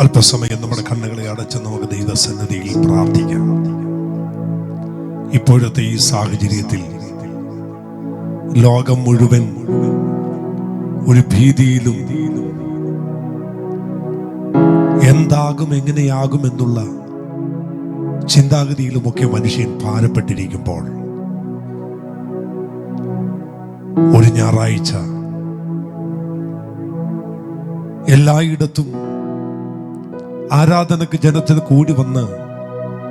അല്പസമയം നമ്മുടെ കണ്ണുകളെ അടച്ച് നമുക്ക് ദൈവസന്നിധിയിൽ പ്രാർത്ഥിക്കാം. ഇപ്പോഴത്തെ ഈ സാഹചര്യത്തിൽ ലോകം മുഴുവൻ ഒരു ഭീതിയിലും എന്താകും എങ്ങനെയാകും എന്നുള്ള ചിന്താഗതിയിലുമൊക്കെ മനുഷ്യൻ ഭാരപ്പെട്ടിരിക്കുമ്പോൾ ഒരു ഞായറാഴ്ച എല്ലായിടത്തും ആരാധനക്ക് ജനത്തിന് കൂടി വന്ന്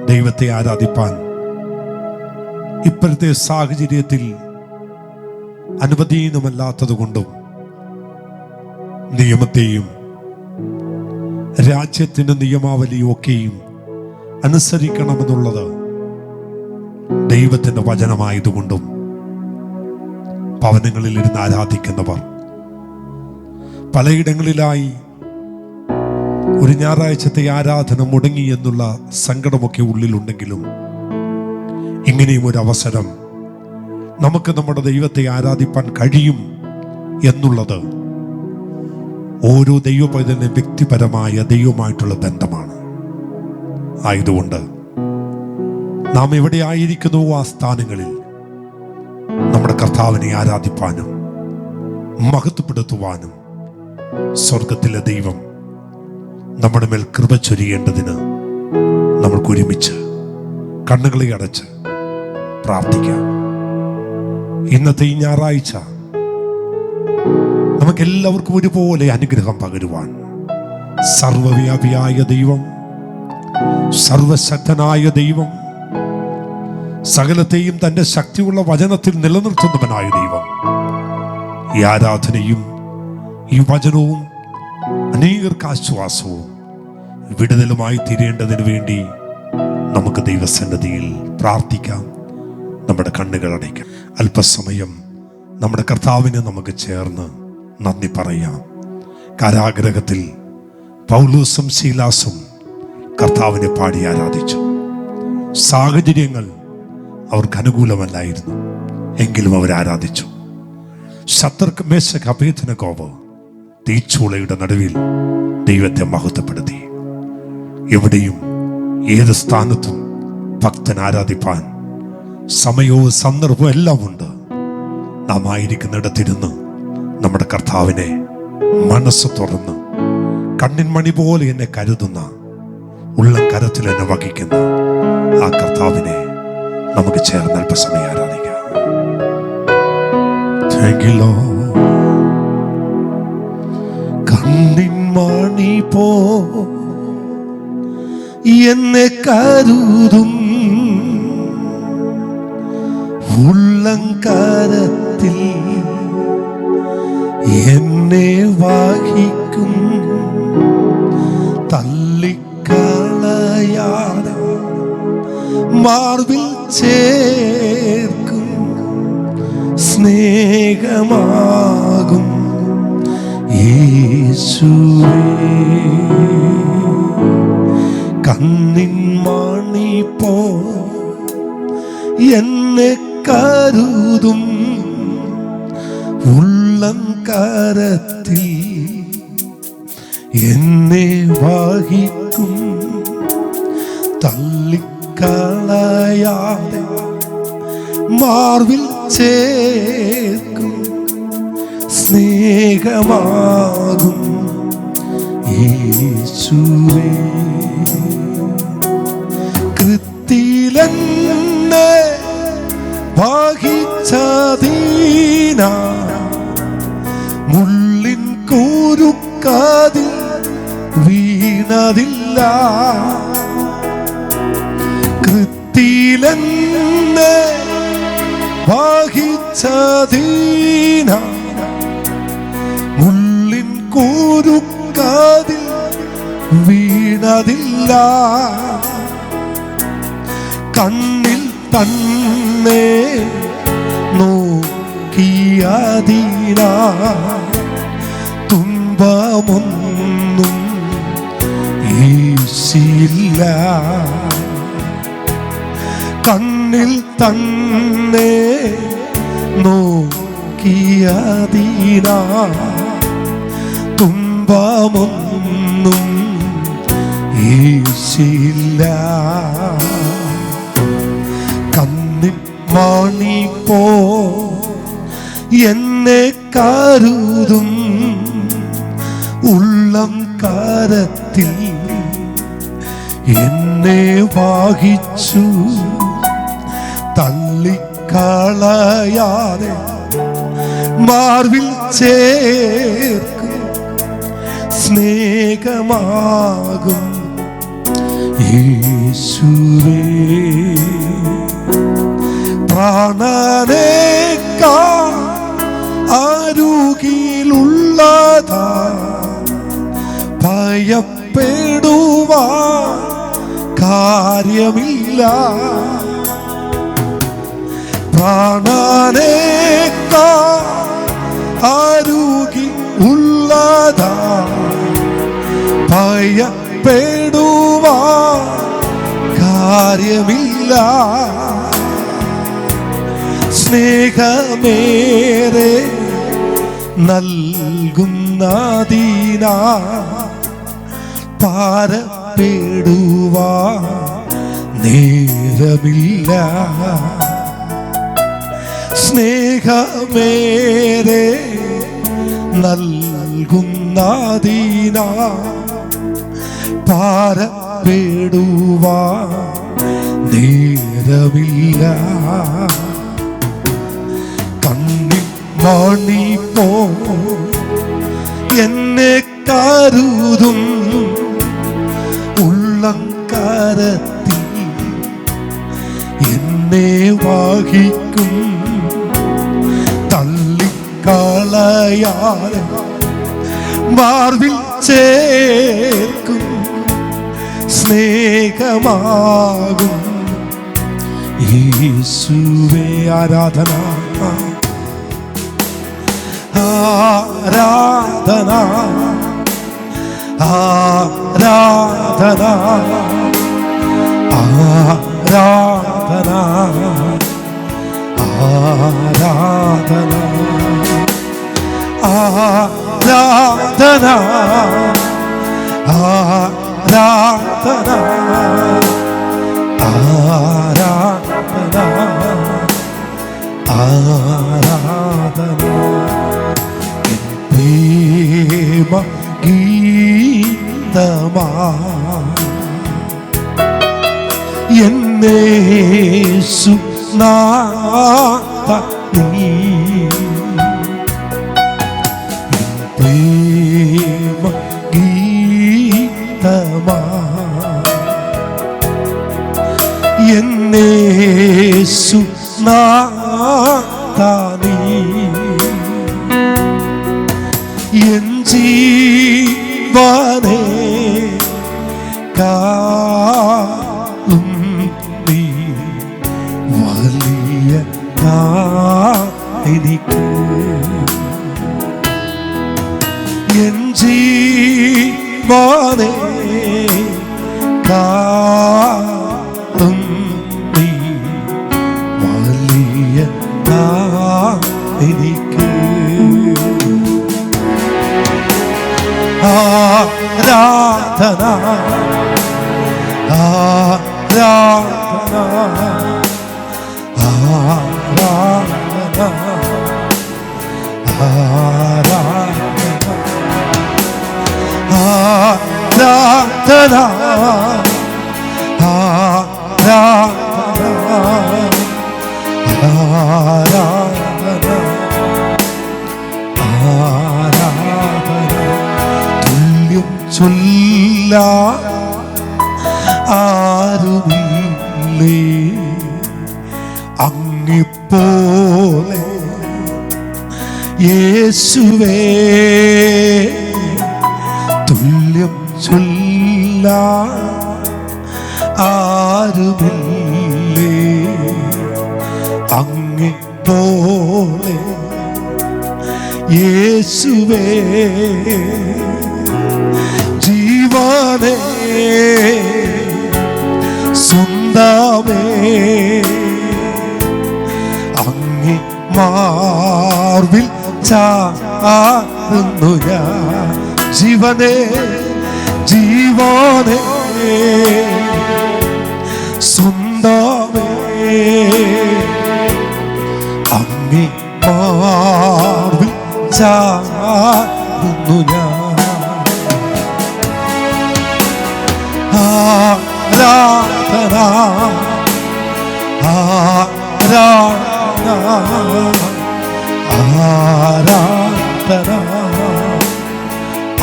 ദൈവത്തെ ആരാധിപ്പാൻ ഇപ്പോഴത്തെ സാഹചര്യത്തിൽ അനുവദനീയമല്ലാത്തത് കൊണ്ടും നിയമത്തെയും രാജ്യത്തിന്റെ നിയമാവലിയും ഒക്കെയും അനുസരിക്കണമെന്നുള്ളത് ദൈവത്തിന്റെ വചനമായതുകൊണ്ടും ഭവനങ്ങളിൽ ഇരുന്ന് ആരാധിക്കുന്നവർ പലയിടങ്ങളിലായി ഒരു ഞായറാഴ്ചത്തെ ആരാധന മുടങ്ങി എന്നുള്ള സങ്കടമൊക്കെ ഉള്ളിലുണ്ടെങ്കിലും ഇങ്ങനെയും ഒരു അവസരം നമുക്ക് നമ്മുടെ ദൈവത്തെ ആരാധിപ്പാൻ കഴിയും എന്നുള്ളത് ഓരോ ദൈവപൈതലിനും വ്യക്തിപരമായ ദൈവമായിട്ടുള്ള ബന്ധമാണ്. ആയതുകൊണ്ട് നാം എവിടെ ആയിരിക്കുന്നുവോ ആ സ്ഥാനങ്ങളിൽ നമ്മുടെ കർത്താവിനെ ആരാധിപ്പാനും മഹത്വപ്പെടുത്തുവാനും സ്വർഗത്തിലെ ദൈവം നമ്മുടെ മേൽ കൃപ ചൊരിയേണ്ടതിന് നമ്മൾക്ക് ഒരുമിച്ച് കണ്ണുകളെ അടച്ച് പ്രാർത്ഥിക്കാം. ഇന്നത്തെ ഈ ഞായറാഴ്ച നമുക്കെല്ലാവർക്കും ഒരുപോലെ അനുഗ്രഹം പകരുവാൻ സർവവ്യാപിയായ ദൈവം, സർവശക്തനായ ദൈവം, സകലത്തെയും തന്റെ ശക്തിയുള്ള വചനത്തിൽ നിലനിർത്തുന്നവനായ ദൈവം ഈ ആരാധനയും ഈ വചനവും അനേകർക്ക് ആശ്വാസവും വിടുതലുമായി തീരേണ്ടതിന് വേണ്ടി നമുക്ക് ദൈവസന്നിധിയിൽ പ്രാർത്ഥിക്കാം. നമ്മുടെ കണ്ണുകൾ അടയ്ക്കാം. അല്പസമയം നമ്മുടെ കർത്താവിനെ നമുക്ക് ചേർന്ന് നന്ദി പറയാം. കാരാഗ്രഹത്തിൽ പൗലോസും ശീലാസും കർത്താവിനെ പാടി ആരാധിച്ചു. സാഹചര്യങ്ങൾ അവർക്ക് അനുകൂലമല്ലായിരുന്നു, എങ്കിലും അവർ ആരാധിച്ചു. ശത്രുക്ക് മേശക് അഭേദനഗോവ് തീച്ചൂളയുടെ നടുവിൽ ദൈവത്തെ മഹത്വപ്പെടുത്തി. എവിടെയും ഏത് സ്ഥാനത്തും ഭക്തൻ ആരാധിപ്പാൻ സമയവും സന്ദർഭവും എല്ലാം ഉണ്ട്. നാം ആയിരിക്കുന്നിടത്തിരുന്ന് നമ്മുടെ കർത്താവിനെ മനസ്സ് തുറന്ന് കണ്ണിൻ മണി പോലെ എന്നെ കരുതുന്ന, ഉള്ളം കരത്തിൽ എന്നെ വഹിക്കുന്ന ആ കർത്താവിനെ നമുക്ക് ചേർന്ന് അല്പസമയം ആരാധിക്കാം. Thank you, Lord. കണ്ണിൻ മണി പോ എന്നെ കരുതും, ഉള്ളംകരത്തിൽ എന്നെ വഹിക്കും, തള്ളിക്കളയാതെ മാർവിൽ ചേർക്കും, സ്നേഹമാകും യേശുവേ. കണ്ണിൻ മണി പോ എന്നെ കരുതും, ഉള്ളംകരത്തിൽ എന്നെ വഹിക്കും, തള്ളിക്കളയാതെ മാർവിൽ ചേർക്കും, സ്നേഹമാകും യേശുവേ. കൃത്തിലെന്നെ വഹിച്ചതീന, മുള്ളിൻ കുരുക്കതിൽ വീണതില്ല. കൃത്തിലെന്നെ വഹിച്ചതീന, മുള്ളിൻ കുരുക്കതിൽ വീണതില്ല. കണ്ണിൽ തന്നെ നോക്കിയതിന തുമ്പമൊന്നും ഈശില്ല. കണ്ണിൽ തന്നെ നോക്കിയതിന തുമ്പമൊന്നും വീഴ്ചയില്ല. കണ്ണിൻ മണി പോ എന്നെ കരുതും, ഉള്ളം കരത്തിൽ എന്നെ വഹിച്ചു. തള്ളിക്കളയാതെ മാർവിൽ ചേർക്കും സ്നേഹമാകും യേശുവേ. പ്രാണനേക്കാൾ അരുകിലുള്ളതാ, ഭയപ്പെടുവാൻ കാര്യമില്ല. പ്രാണനേക്കാൾ അരുകിലുള്ളതാ, ഭയപ്പെടുവാൻ കാര്യമില്ല. സ്നേഹമേറെ നൽകുന്നതിനാ പാരപ്പെടുവാൻ നേരമില്ല. സ്നേഹമേറെ നൽകുന്നതിനാ പാരപ്പെടുവാൻ നേരമില്ല. കണ്ണിൻ മണി പോ എന്നെ കരുതും, ഉള്ളം കരത്തിൽ എന്നെ വഹിക്കും. തള്ളിക്കളയാതെ മാർവിൽ ചേർക്കും സ്നേഹമാകും യേശുവേ. ആരാധന ആരാധന ആരാധന ആരാധന ആരാധന ആരാധന ആരാധന ആരാധന ആരാധന. പ്രേമ ഗീതമാ എന്നേശു നാഥ നീ. പ്രേമ ഗീതമാ എന്നേശു നാഥ നീ. എൻ ജീവനെ കാളും നീ വലിയ എനിക്ക്. എൻ ജീവനെ കാളും നീ വലിയ എനിക്ക്. ആരാധന ആരാധന ആരാധന ആരാധന ആരാധന ആരാധന. തുല്യം ചൊല്ല ആരുമില്ലേ അങ്ങിപ്പോലെ യേശുവേ. തുല്യം ചൊല്ല ആരുമില്ലേ അങ്ങിപ്പോലെ യേശുവേ. ജീവനേ സ്വന്തമേ അങ്ങേ മാർവിൽ ചാരുന്നു ഞാൻ. ജീവനേ ജീവനേ ആരാധന ആരാധന ആരാധന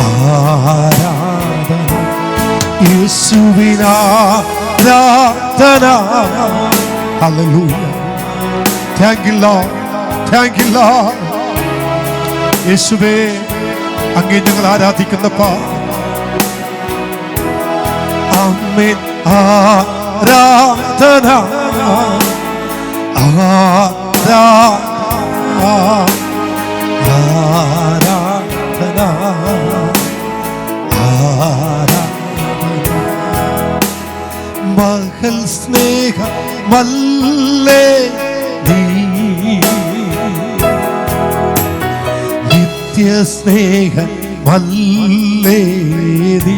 ആരാധന യേശുവിനാരാധന. Hallelujah. Thank you Lord, thank you Lord. യേശുവേ, അങ്ങേ ഞങ്ങൾ ആരാധിക്കുന്നപ്പാ. ആമേൻ. ആരാധന ആരാധന ആരാധന ആരാധന. മകൾ സ്നേഹ മല്ലേ നീ, നിത്യ സ്നേഹ മല്ലേ നീ.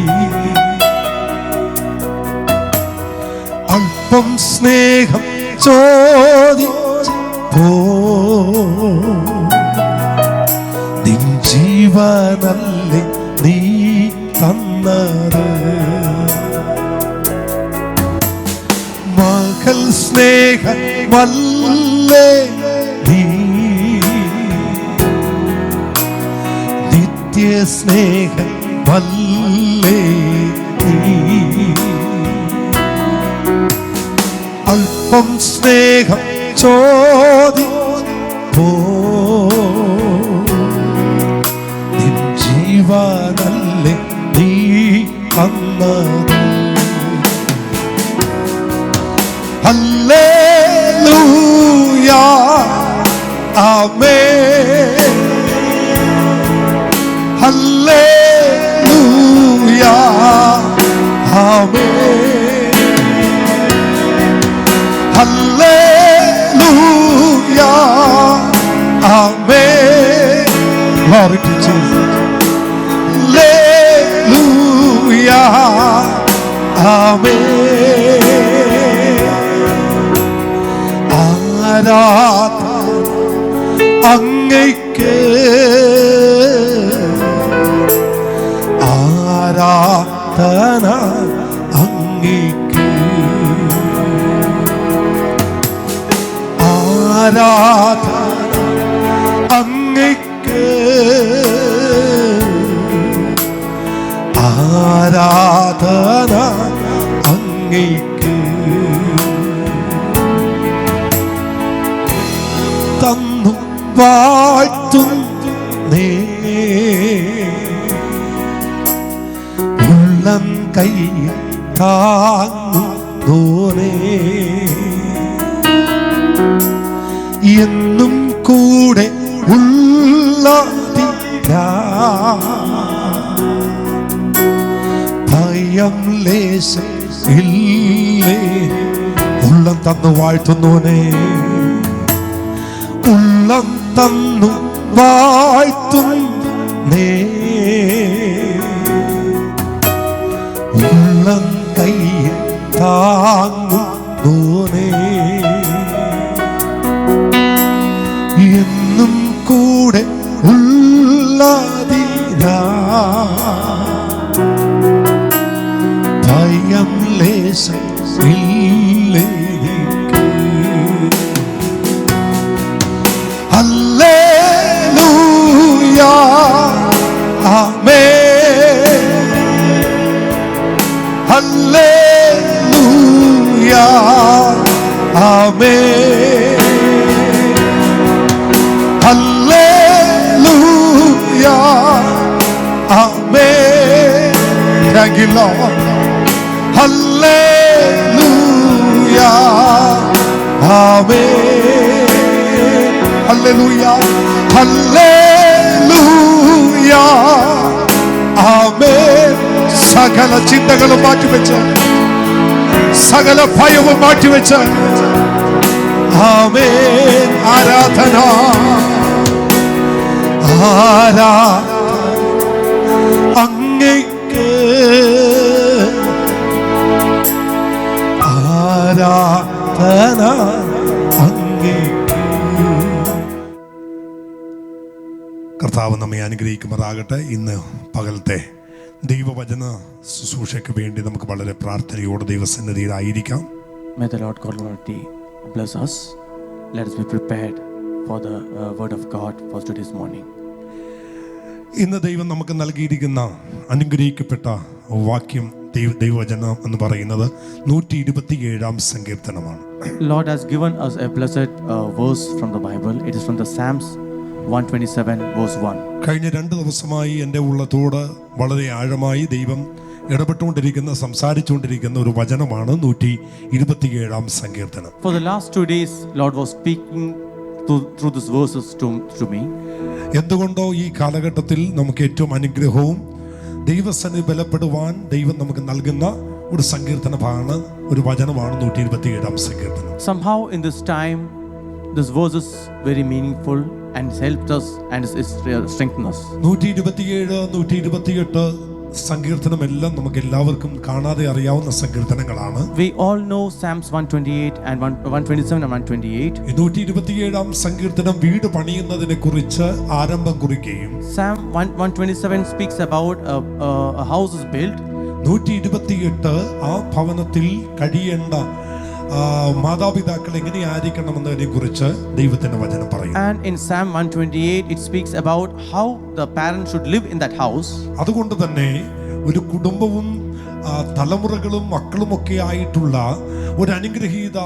അല്പം സ്നേഹം ചോദിച്ചപ്പോ നിൻ ജീവനല്ലേ നീ തന്നത്. മകൾ സ്നേഹമല്ലേ നീ, നിത്യ സ്നേഹമല്ലേ നീ. അല്പം സ്നേഹം ചോദിച്ചപ്പോ നിൻ ജീവനല്ലേ നീ തന്നത്. Hallelujah amen. Hallelujah amen. Hallelujah amen. Glory to Jesus. Hallelujah ആമേൻ. ആരാധന അങ്ങയ്ക്ക്, ആരാധന അങ്ങയ്ക്ക്, ആരാധന അങ്ങയ്ക്ക്, ആരാധന അങ്ങയ്ക്ക്. തന്നു വാഴ്ത്തുന്നേ, ഉള്ളം കൈ താങ്ങുന്നോനേ, എന്നും കൂടെ ഉള്ളതിനാ ഭയം ലേശം ഇല്ലേ. ഉള്ളം തന്നു വാഴ്ത്തുന്നോനേ, ഉള്ളം തന്നു വാഴ്ത്തുന്നേ, ഉള്ളം കൈ താങ്ങുന്നോനേ, എന്നും കൂടെ ഉള്ളതിനാ ഭയം ലേശം ഇല്ലേ. Hallelujah amen. Hallelujah amen. Hallelujah amen. Thank you Lord. Hallelujah amen. Hallelujah hallelujah ആമേൻ. സകല ചിന്തകളും മാറ്റിവെച്ച്, സകല ഭയവും മാറ്റിവെച്ച് ആമേൻ. ആരാധന ആരാധന അങ്ങയ്ക്ക്, ആരാധന അങ്ങയ്ക്ക്. കർത്താവ് നമ്മെ അനുഗ്രഹിക്കുമാറാകട്ടെ. ഇന്ന് പകലത്തെ ദൈവവചന ശുശ്രൂഷയ്ക്ക് വേണ്ടി നമുക്ക് വളരെ പ്രാർത്ഥനയോടെ ദൈവസന്നിധിയിലായിരിക്കാം. May the Lord God Almighty bless us. Let us be prepared for the word of God for today's morning. ഇന്ന് ദൈവം നമുക്ക് നൽകിയിരിക്കുന്ന അനുഗ്രഹിക്കപ്പെട്ട വാക്യം ദൈവവചനം എന്ന് പറയുന്നത് 127-ാം സങ്കീർത്തനമാണ്. Lord has given us a blessed verse from the Bible. It is from the Psalms 127 verse 1. കഴിഞ്ഞ 2 ദിവസമായി എൻ്റെ ഉള്ളത്തോട് വളരെ ആഴമായി ദൈവം ഇടപെട്ടുകൊണ്ടിരിക്കുന്ന സംസാരിച്ചുകൊണ്ടിരിക്കുന്ന ഒരു വചനമാണ് 127-ാം സങ്കീർത്തനം. For the last 2 days Lord was speaking through these verses to me. എന്തുകൊണ്ടോ ഈ കാലഘട്ടത്തിൽ നമുക്ക് ഏറ്റവും അനുഗ്രഹവും ദൈവസന്നിധി ബലപ്പെടുവാൻ ദൈവം നമുക്ക് നൽകുന്ന ഒരു സങ്കീർത്തനമാണ്, ഒരു വചനമാണ് 127-ാം സങ്കീർത്തനം. Somehow in this time this verse is very meaningful and it's helped us and it's strengthened us. 127, 128 സങ്കീർത്തനം എല്ലാം നമുക്ക് എല്ലാവർക്കും കാണാതെ അറിയാവുന്ന സങ്കീർത്തനങ്ങളാണ്. We all know Psalms 128 and 127 and 128. 127-ാം സങ്കീർത്തനം വീട് പണിയുന്നതിനെ കുറിച്ച് ആരംഭം കുറിക്കുകയും Psalm 127 speaks about a house is built. 128 ആ ഭവനത്തിൽ കഴിയേണ്ട മാതാപിതാക്കൾ എങ്ങനെയായിരിക്കണമെന്നതിനെ കുറിച്ച് ദൈവത്തിന്റെ വചനം പറയും. And in Psalm 128 it speaks about how the parents should live in that house. അതുകൊണ്ട് തന്നെ ഒരു കുടുംബവും തലമുറകളും മക്കളുമൊക്കെ ആയിട്ടുള്ള ഒരു അനുഗ്രഹീത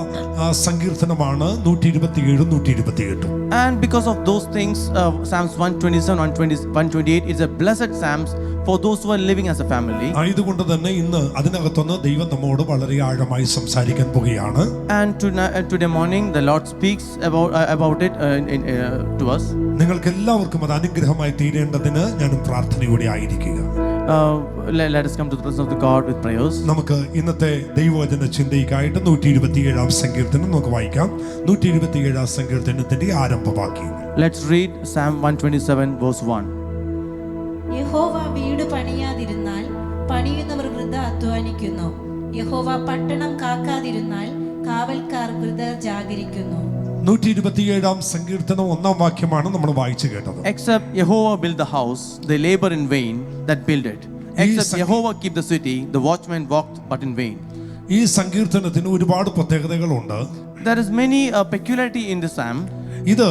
സങ്കീർത്തനമാണ് 127, 128. And because of those things Psalms 127 128 is a blessed Psalms for those who are living as a family. ആയതുകൊണ്ട് തന്നെ ഇന്ന് അതിനകത്തുനിന്ന് ദൈവം നമ്മോട് വളരെ ആഴമായി സംസാരിക്കാൻ പോകുകയാണ്. And today morning the Lord speaks about it to us. നിങ്ങൾക്ക് എല്ലാവർക്കും അത് അനുഗ്രഹമായി തീരേണ്ടതിന് ഞാനും പ്രാർത്ഥനയോടെ ആയിരിക്കുക. Let us come to the presence of the God with prayers. നമുക്ക് ഇന്നത്തെ ദൈവവചന ചിന്തയ്ക്കായിട്ട് 127-ാം സങ്കീർത്തനം നമുക്ക് വായിക്കാം. 127-ാം സങ്കീർത്തനത്തിന്റെ ആരംഭവാക്യം. Let's read Psalm 127 verse 1. യഹോവ വീട് പണിയാതിരുന്നാൽ പണിയുന്നവർ വൃഥ അധ്വാനിക്കുന്നു. യഹോവ പട്ടണം കാക്കാതിരുന്നാൽ കാവൽക്കാർ വൃഥ ജാഗരിക്കുന്നു. 127-ാം സങ്കീർത്തനം 1-ാം വാക്യമാണ് നമ്മൾ വായിച്ചു കേട്ടത്. Except Jehovah build the house, they labor in vain that build it. Except Jehovah keep the city, the watchmen walked but in vain. ഈ സങ്കീർത്തനത്തിന് ഒരുപാട് പ്രത്യേകതകളുണ്ട്. There is many peculiarity in this psalm. ഇത്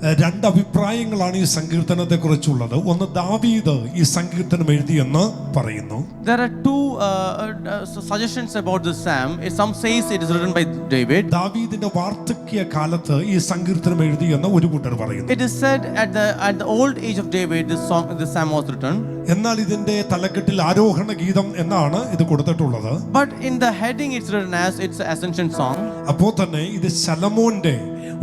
2 അഭിപ്രായങ്ങളാണ് ഈ സങ്കീർത്തനത്തെ കുറിച്ചുള്ളത്. ഒന്ന്, ദാവീദ് ഈ സങ്കീർത്തനം എഴുതിയെന്ന് പറയുന്നു. There are 2 suggestions about this psalm. Some says it is written by David. ദാവീദിന്റെ വാർദ്ധക്യ കാലത്ത് ഈ സങ്കീർത്തനം എഴുതിയെന്ന് ഒരു കൂട്ടർ പറയുന്നു. It is said at the old age of David this psalm was written. എന്നാൽ ഇതിന്റെ തലക്കെട്ടിൽ ആരോഹണ ഗീതം എന്നാണ് ഇത് കൊടുത്തിട്ടുള്ളത്. But in the heading it's written as it's an ascension song. അപ്പോൾ തന്നെ ഇത് ശലോമോന്റെ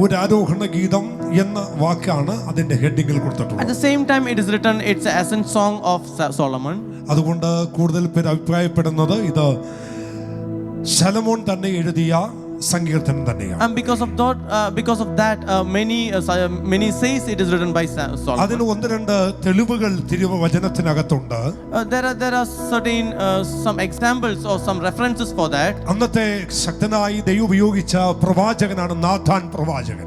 ഒരു ആരോഹണ ഗീതം എന്ന വാക്കാണ് അതിന്റെ ഹെഡിങ്ങിൽ കൊടുത്തിട്ടുള്ളത്. At the same time it is written it's an ascent song of Solomon. അതുകൊണ്ട് കൂടുതൽ പേര് അഭിപ്രായപ്പെടുന്നത് ഇത് ശലോമോൻ തന്നെ എഴുതിയ സങ്കീർത്തനം തന്നെയാണ്. And because of that many says it is written by Solomon. അതിന് 1-2 തെളിവുകൾ തിരുവചനത്തിനകത്തുണ്ട്. There are certain some examples or some references for that. അന്നത്തെ ശക്തനായി ദൈവം ഉപയോഗിച്ച പ്രവാചകനാണ് നാഥാൻ പ്രവാചകൻ.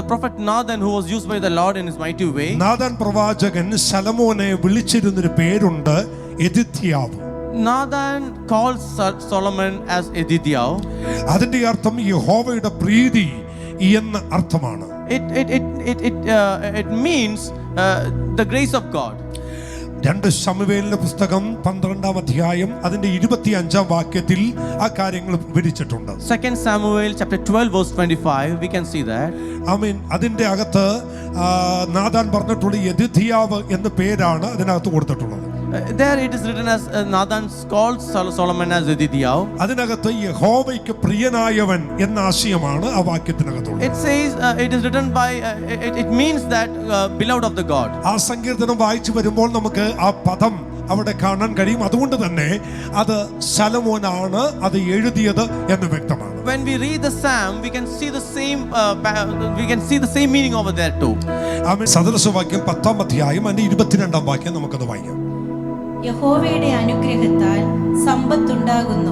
The prophet Nathan, who was used by the Lord in his mighty way. Nathan പ്രവാചകൻ ശലോമോനെ വിളിച്ചിരുന്നൊരു പേരുണ്ട്, യെദിദ്യാവ്. Nathan calls Solomon as Yedidiah. അതിന്റെ അർത്ഥം യഹോവയുടെ പ്രീതി എന്ന അർത്ഥമാണ്. It means the grace of God. 2 ശമൂവേലിന്റെ പുസ്തകം 12-ാം അധ്യായം അതിന്റെ 25-ാം വാക്യത്തിൽ ആ കാര്യങ്ങൾ വിവരിച്ചിട്ടുണ്ട്. 2 Samuel chapter 12 verse 25 we can see that. ആമേൻ. അതിന്റെ അകത്ത് നാഥാൻ പറഞ്ഞിട്ടുള്ള യെദിദ്യാവ് എന്ന പേരാണ് അതിനകത്ത് കൊടുത്തിട്ടുള്ളത്. There it is written as Nathan called Solomon as Yedidiah. അതിനകത്ത് യഹോവയ്ക്ക് പ്രിയനായവൻ എന്ന ആശയമാണ് ആ വാക്യത്തിനകത്തുള്ളത്. It says it is written by it means that beloved of the God. ആ സങ്കീർത്തനം വായിച്ചു വരുമ്പോൾ നമുക്ക് ആ പദം അവിടെ കാണാൻ കഴിയും. അതുകൊണ്ട് തന്നെ അത് ശലോമോനാണ് അത് എഴുതിയത് എന്ന് വ്യക്തമാണ്. When we read the psalm we can see the same meaning over there too. ആമേൻ. സദൃശവാക്യം 10-ാം അധ്യായം അതിന്റെ 22-ാം വാക്യം നമുക്കത് വായിക്കാം. യഹോവയുടെ അനുഗ്രഹത്താൽ സമ്പത്തുണ്ടാകുന്നു,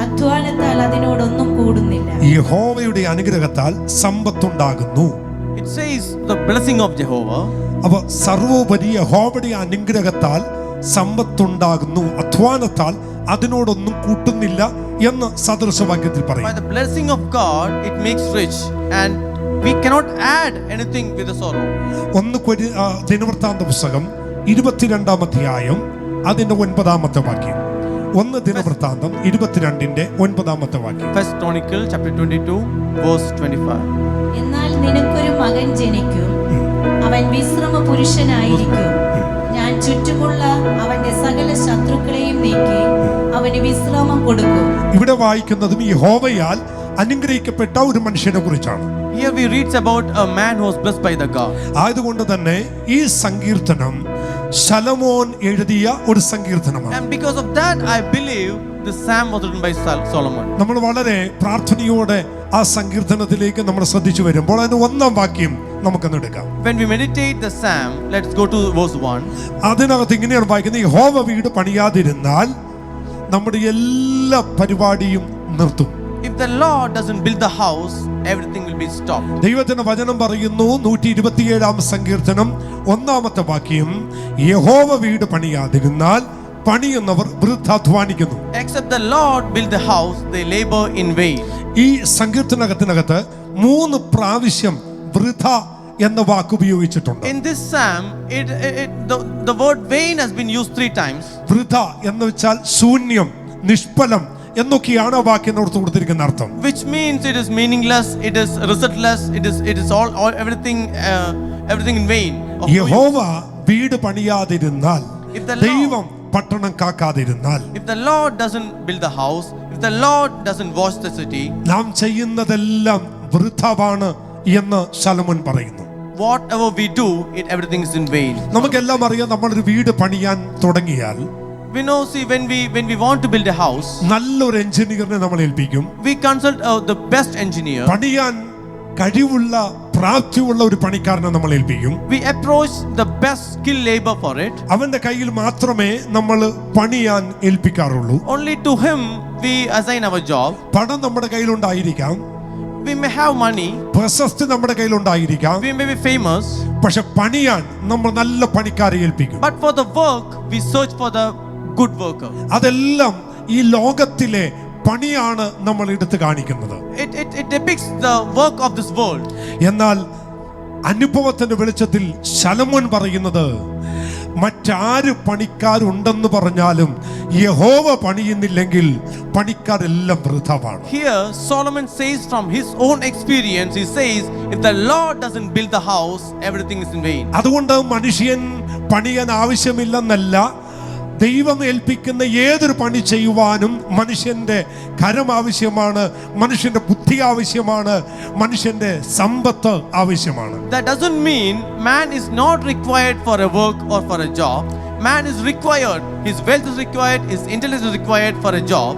അധ്വാനത്താൽ അതിനോടൊന്നും കൂടുന്നില്ല. യഹോവയുടെ അനുഗ്രഹത്താൽ സമ്പത്തുണ്ടാകുന്നു. It says the blessing of Jehovah. അപ്പോൾ സർവോപരി യഹോവയുടെ അനുഗ്രഹത്താൽ സമ്പത്തുണ്ടാകുന്നു, അധ്വാനത്താൽ അതിനോടൊന്നും കൂട്ടുന്നില്ല എന്ന് സദൃശവാക്യത്തിൽ By പറയും. the blessing of God, it makes rich, and we cannot add anything with the sorrow. ദിനവൃത്താന്ത പുസ്തകം 22-ാം അധ്യായം അതിന്റെ 9-ാമത്തെ വാക്യം. ദിനവൃത്താന്തം 22-ന്റെ 9-ാമത്തെ വാക്യം. First Chronicle chapter 22 verse 25. എന്നാൽ നിനക്കൊരു മകൻ ജനിക്കും, അവൻ വിശ്രമ പുരുഷനായിരിക്കും. ഞാൻ ചുറ്റുമുള്ള അവന്റെ സകല ശത്രുക്കളെയും നീക്കി അവന് വിശ്രാമം കൊടുക്കും. ഇവിടെ വായിക്കുന്നതും യഹോവയാൽ അനുഗ്രഹിക്കപ്പെട്ട ഒരു മനുഷ്യനെ കുറിച്ചാണ്. Here we read about a man who was blessed by the God. ആയതുകൊണ്ട് തന്നെ ഈ സങ്കീർത്തനം ശലോമോൻ എഴുതിയ ഒരു സങ്കീർത്തനമാണ്. And because of that, I believe the psalm was written by Solomon. നമ്മൾ വളരെ പ്രാർത്ഥനയോടെ ആ സങ്കീർത്തനത്തിലേക്ക് നമ്മൾ ശ്രദ്ധിച്ചു വരുമ്പോൾ അതിന് 1-ാം വാക്യം നമുക്കൊന്ന് എടുക്കാം. When we meditate the psalm, let's go to verse 1. അതിനകത്ത് ഇങ്ങനെയാണ് വായിക്കുന്നത്: യഹോവ വീട് പണിയാതിരുന്നാൽ നമ്മുടെ എല്ലാ പരിപാടിയും നിർത്തും. If the Lord doesn't build the house, everything will be stopped. ദൈവത്തിന്റെ വചനം പറയുന്നു 127-ാം സങ്കീർത്തനം 1-ാമത്തെ വാക്യം: യഹോവ വീട് പണിയാതിരുന്നാൽ പണിയുന്നവർ വൃഥാധ്വാനിക്കുന്നു. Except the Lord build the house, they labor in vain. ഈ സങ്കീർത്തനകത്തിനകത്ത് 3 പ്രാവശ്യം വൃഥ എന്ന വാക്ക് ഉപയോഗിച്ചിട്ടുണ്ട്. In this psalm, the word vain has been used 3 times. വൃഥ എന്ന് വെച്ചാൽ ശൂന്യം, നിഷ്ഫലം എന്നൊക്കെയാണ് ആ വാക്കിനോട് കൊടുത്തിരിക്കുന്ന അർത്ഥം. Which means it is meaningless, it is resultless, it is all everything in vain. യഹോവ വീട് പണിയാതിരുന്നാൽ, If the Lord- ദൈവം പട്ടണം കാക്കാതിരുന്നാൽ, If the Lord doesn't build the house, if the Lord doesn't watch the city, നാം ചെയ്യുന്നതെല്ലാം വൃഥാവാണ് എന്ന് ശലോമോൻ പറയുന്നു. whatever we do, everything is in vain. നമുക്കെല്ലാം അറിയാം, നമ്മളൊരു വീട് പണിയാൻ തുടങ്ങിയാൽ We know, see, when we want to build a house, നല്ലൊരു എഞ്ചിനീയറിനെ നമ്മൾ ഏൽപ്പിക്കും. we consult the best engineer. പണിയാൻ കഴിവുള്ള പ്രാപ്തിയുള്ള ഒരു പണിക്കാരനെ നമ്മൾ ഏൽപ്പിക്കും. We approach the best skilled labor for it. അവന്റെ കയ്യിൽ മാത്രമേ നമ്മൾ പണിയാൻ ഏൽപ്പിക്കാറുള്ളൂ. Only to him we assign our job. പണം നമ്മുടെ കയ്യിലുണ്ടായിരിക്കാം, We may have money, പ്രശസ്തി നമ്മുടെ കയ്യിലുണ്ടായിരിക്കാം, we may be famous, പക്ഷെ പണിയാൻ നമ്മൾ നല്ല പണിക്കാരെ ഏൽപ്പിക്കും. but for the work, we search for the good worker. അതെല്ലാം ഈ ലോകത്തിലെ പണിയാണ് നമ്മൾ എടുത്തു കാണിക്കുന്നത്. It depicts the work of this world. എന്നാൽ അനുഭവത്തിന്റെ വെളിച്ചത്തിൽ ശലോമോൻ പറയുന്നത്, മറ്റാര് പണിക്കാരുണ്ടെന്ന് പറഞ്ഞാലും യഹോവ പണിയുന്നില്ലെങ്കിൽ പണിക്കാരെല്ലാം വൃഥാവാണ്. Here Solomon says from his own experience, he says, if the Lord doesn't build the house, everything is in vain. അതുകൊണ്ട് മനുഷ്യൻ പണിയാൻ ആവശ്യമില്ലെന്നല്ല, ദൈവം ഏൽപ്പിക്കുന്ന ഏതൊരു പണി ചെയ്യുവാനും മനുഷ്യന്റെ കരം ആവശ്യമാണ്, മനുഷ്യന്റെ ബുദ്ധി ആവശ്യമാണ്, മനുഷ്യന്റെ സമ്പത്ത് ആവശ്യമാണ്. That doesn't mean man is not required for a work or for a job. Man is required, his wealth is required, his intellect is required for a job.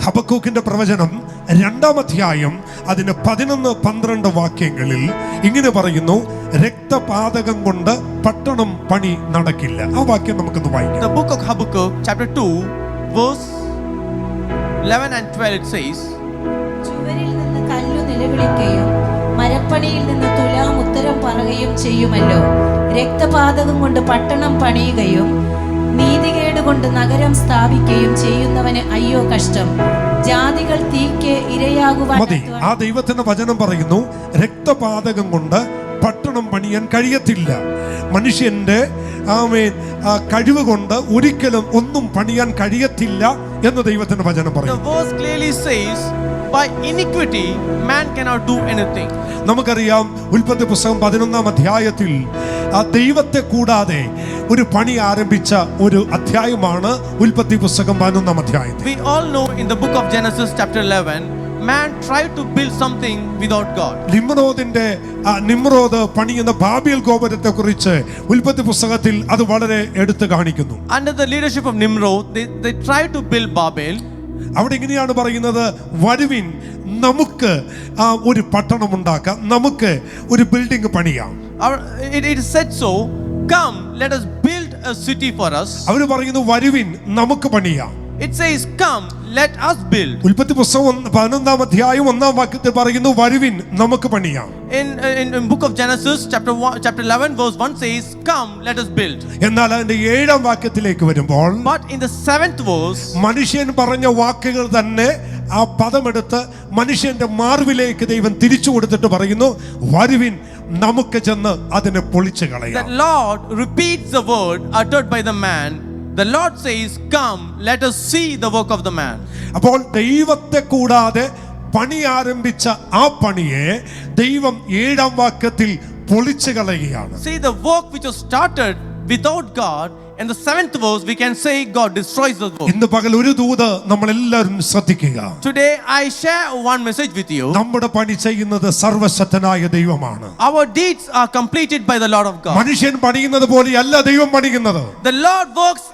ഹബക്കൂക്കിന്റെ പ്രവചനം 2-ാം അധ്യായം അതിന് 11-12 വാക്യങ്ങളിൽ ഇങ്ങനെ പറയുന്നു: രക്തപാതകം കൊണ്ട് പട്ടണം പണി നടക്കില്ല. ആ വാക്യം നമുക്കൊന്ന് വായിക്കാം. The book of Habakkuk chapter 2 verse 11 and 12, it says, ചുവരിൽ നിന്ന് കല്ലു നിലവിളിക്കുകയും മരപ്പണിയിൽ നിന്ന് തുലാം ഉത്തരം പറയുകയും ചെയ്യുമല്ലോ. രക്തപാതകം കൊണ്ട് പട്ടണം പണിയുകയും നീതികേട് കൊണ്ട് നഗരം സ്ഥാപിക്കുകയും ചെയ്യുന്നവന് അയ്യോ കഷ്ടം. ജാതികൾ തീക്ക് ഇരയാകുവാൻ മതി. ആ ദൈവത്തിന്റെ വചനം പറയുന്നു, രക്തപാതകം കൊണ്ട് പട്ടണം പണിയാൻ കഴിയത്തില്ല. മനുഷ്യന്റെ കഴിവ് കൊണ്ട് ഒരിക്കലും ഒന്നും പണിയാൻ കഴിയത്തില്ല എന്ന് ദൈവത്തിന്റെ വചനം the പറയുന്നു. verse clearly says, by iniquity man cannot do anything. നമുക്കറിയാം, ഉൽപ്പത്തി പുസ്തകം 11-ാം അധ്യായത്തിൽ ആ ദൈവത്തെ കൂടാതെ ഒരു പണി ആരംഭിച്ച ഒരു അധ്യായമാണ് ഉൽപ്പത്തി പുസ്തകം 11-ാം അധ്യായം. We all know in the book of Genesis chapter 11, man tried to build something without God. Nimrod പണിയുന്ന ബാബേൽ ഗോപുരത്തെ കുറിച്ച് ഉൽപ്പത്തി പുസ്തകത്തിൽ അത് വളരെ എടുത്തു കാണിക്കുന്നു. Under the leadership of Nimrod, they tried to build Babel. അവിടെ ഇങ്ങനെയാണ് പറയുന്നത്: വരുവിൻ, നമുക്ക് ഒരു പട്ടണം ഉണ്ടാക്കാം, നമുക്ക് ഒരു building പണിയാം. It is said so, come, let us build a city for us. അവർ പറയുന്നു, വരുവിൻ, നമുക്ക് പണിയാം. It says, come, let us build. ഉൽപ്പത്തി പുസ്തകം 11-ാം അധ്യായം 1-ാം വാക്യത്തിൽ പറയുന്നു, വരുവിൻ, നമുക്ക് പണിയാം. in book of Genesis chapter 11 verse 1 says, "Come, let us build." എന്നാൽ അതിന്റെ 7-ാം വാക്യത്തിലേക്ക് വരുമ്പോൾ But in the 7th verse, മനുഷ്യൻ പറഞ്ഞ വാക്കുകൾ തന്നെ ആ പദമെടുത്ത് മനുഷ്യന്റെ മാർവിലേക്ക് ദൈവം തിരിച്ചു കൊടുത്തിട്ട് പറയുന്നു, വരുവിൻ നമുക്ക് ചെന്ന് അതിനെ പൊളിച്ചു the കളയാം. Lord repeats the word uttered by the man. The Lord says, "Come, let us see the work of the man." അപ്പോൾ ദൈവത്തെ കൂടാതെ പണി ആരംഭിച്ച ആ പണിയെ ദൈവം 7-ാം വാക്യത്തിൽ പൊളിച്ചു കളയുകയാണ്. See, the work which was started without God, in the 7th verse we can say God destroys the work. ഇന്ന് പകൽ ഒരു ദൂത് നമ്മൾ എല്ലാവരും ശ്രദ്ധിക്കുക. Today I share one message with you. നമ്മുടെ പണി ചെയ്യുന്നത് സർവശക്തനായ ദൈവമാണ്. Our deeds are completed by the Lord of God. മനുഷ്യൻ പണിയുന്നത് പോലെയല്ല ദൈവം പണിയുന്നത്. The Lord works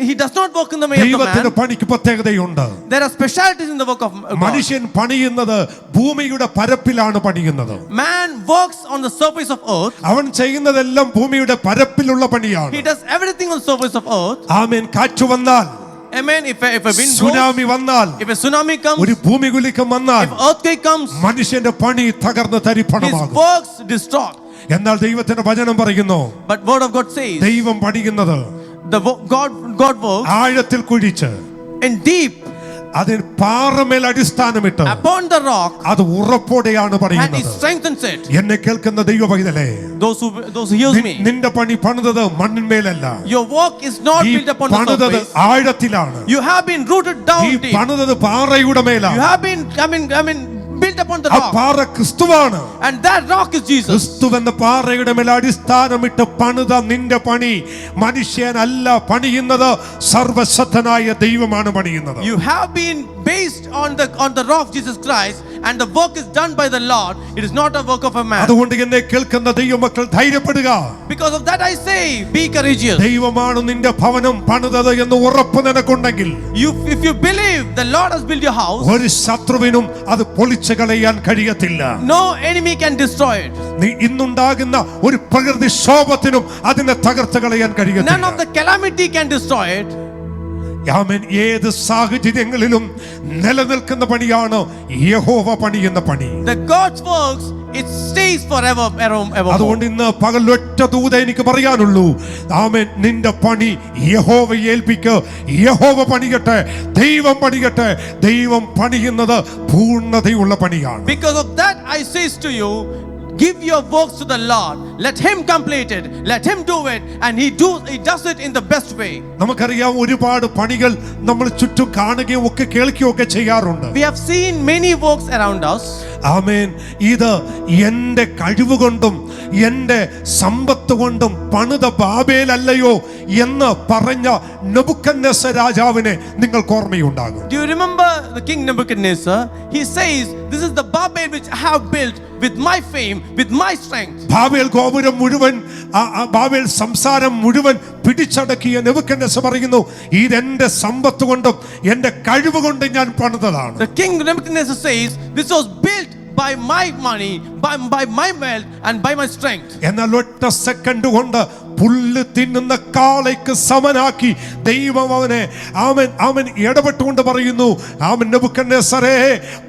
he does not work in the way of ദൈവത്തിന്റെ the man. പണിക്ക് പ്രത്യേകതയുണ്ട്. There are specialties in the work of God. മനുഷ്യൻ പണിയുന്നത് ഭൂമിയുടെ പരപ്പിലാണ് പണിയുന്നത്. Man works on the surface of earth. അവൻ ചെയ്യുന്നതെല്ലാം ഭൂമിയുടെ പരപ്പിലുള്ള പണിയാണ്. He does everything on the surface of earth. ആമേൻ. കാറ്റ് വന്നാൽ, Amen. If a wind blows, tsunami വന്നാൽ, if a tsunami comes, ഒരു ഭൂമികുലുക്കം വന്നാൽ, if earthquake comes, മനുഷ്യന്റെ പണി തകർന്ന് his തരിപ്പണമാകും. works destroyed. എന്നാൽ ദൈവത്തിന്റെ വചനം പറയുന്നു, But word of God says, ദൈവം പണിയുന്നത് God works ആഴത്തിൽ കുഴിച്ച് in deep, അതിന് പാറമേൽ അടിസ്ഥാനമിട്ട് upon the rock, അത് ഉറപ്പോടെയാണ് and he പണിയുന്നത്. strengthens it. എന്നെ കേൾക്കുന്ന ദൈവ പൈതലേ, Those who hears me, നിന്റെ പണി പണിതത് മണ്ണിന്മേലല്ല, your work is not ഈ built upon the പണിതത് surface. ആഴത്തിലാണ്. You have been rooted ഈ down deep. പണിതത് പാറയുടെ You മേലാണ്. have been built upon the ആ rock, പാറ ക്രിസ്തുവാണ്. and that rock is Jesus. ക്രിസ്തുവെന്ന പാറയുടെ മേൽ അടിസ്ഥാനമിട്ട് പണിത നിന്റെ പണി മനുഷ്യനല്ല പണിയുന്നത്, സർവശക്തനായ ദൈവമാണ് പണിയുന്നത്. You have been based on the rock Jesus Christ, and the work is done by the Lord. It is not a work of a man. അതുകൊണ്ട് എന്നെ കേൾക്കുന്ന ദൈവമക്കൾ ധൈര്യപ്പെടുക. Because of that I say, be courageous. ദൈവമാണ് നിന്റെ ഭവനം പണിതത് എന്ന് ഉറപ്പ് നിനക്കുണ്ടെങ്കിൽ, If you believe the Lord has built your house, ഒരു ശത്രുവിനും അത് പൊളിച്ചു കളയാൻ കഴിയത്തില്ല. no enemy can destroy it. നീ ഇന്നുണ്ടാകുന്ന ഒരു പ്രകൃതി ക്ഷോഭത്തിനും അതിനെ തകർത്ത് കളയാൻ None കഴിയത്തില്ല. of the calamity can destroy it. ആമേൻ. ഏത് സാഹചര്യങ്ങളിലും നിലനിൽക്കുന്ന പണിയാണ് യഹോവ പണിയുന്ന പണി. The God's works, it stays forever. അതുകൊണ്ട് ഇന്ന് പകൽ ഒറ്റ ദൂത എനിക്ക് പറയാനുള്ളൂ. ആമേൻ. നിന്റെ പണി യഹോവയെ ഏൽപ്പിക്ക്. യഹോവ പണിയട്ടെ, ദൈവം പണിയട്ടെ. ദൈവം പണിയുന്നത് പൂർണ്ണതയുള്ള പണിയാണ്. Because of that I say to you, give your works to the Lord. Let him complete it. Let him do it, and he does it in the best way. നമുക്കറിയാം, ഒരുപാട് പണികൾ നമ്മൾ ചുറ്റും കാണുകയും ഒക്കെ കേൾക്കുകയും ഒക്കെ ചെയ്യാറുണ്ട്. We have seen many works around us. ആമേൻ. ഇത് എൻ്റെ കഴിവ് കൊണ്ടും എൻ്റെ സമ്പത്ത് കൊണ്ടും പണിത ബാബേലല്ലയോ എന്ന് പറഞ്ഞ നെബൂഖദ്നേസർ രാജാവിനെ നിങ്ങൾക്ക് ഓർമ്മയുണ്ടാകും. Do you remember the king Nebuchadnezzar? He says, "This is the Babel which I have built with my fame, with my strength." Babel ഗോപുരം മുഴുവൻ, ബാബേൽ സംസാരം മുഴുവൻ പിടിച്ചടക്കിയ നെബൂഖദ്നേസർ പറയുന്നു, ഇതെന്റെ സമ്പത്ത് കൊണ്ടും എൻ്റെ കഴിവ് കൊണ്ടും ഞാൻ പണിതതാണ്. The king Nebuchadnezzar says, "This was built by my money, by my wealth, and by my strength." എന്നാൽ ഒറ്റ സെക്കൻഡ് കൊണ്ട് പുല്ല് തിന്നുന്ന കാളയ്ക്ക് സമനാക്കി ദൈവം അവൻ ഇടപെട്ടുകൊണ്ട് പറയുന്നു, നെബൂഖദ്നേസരേ,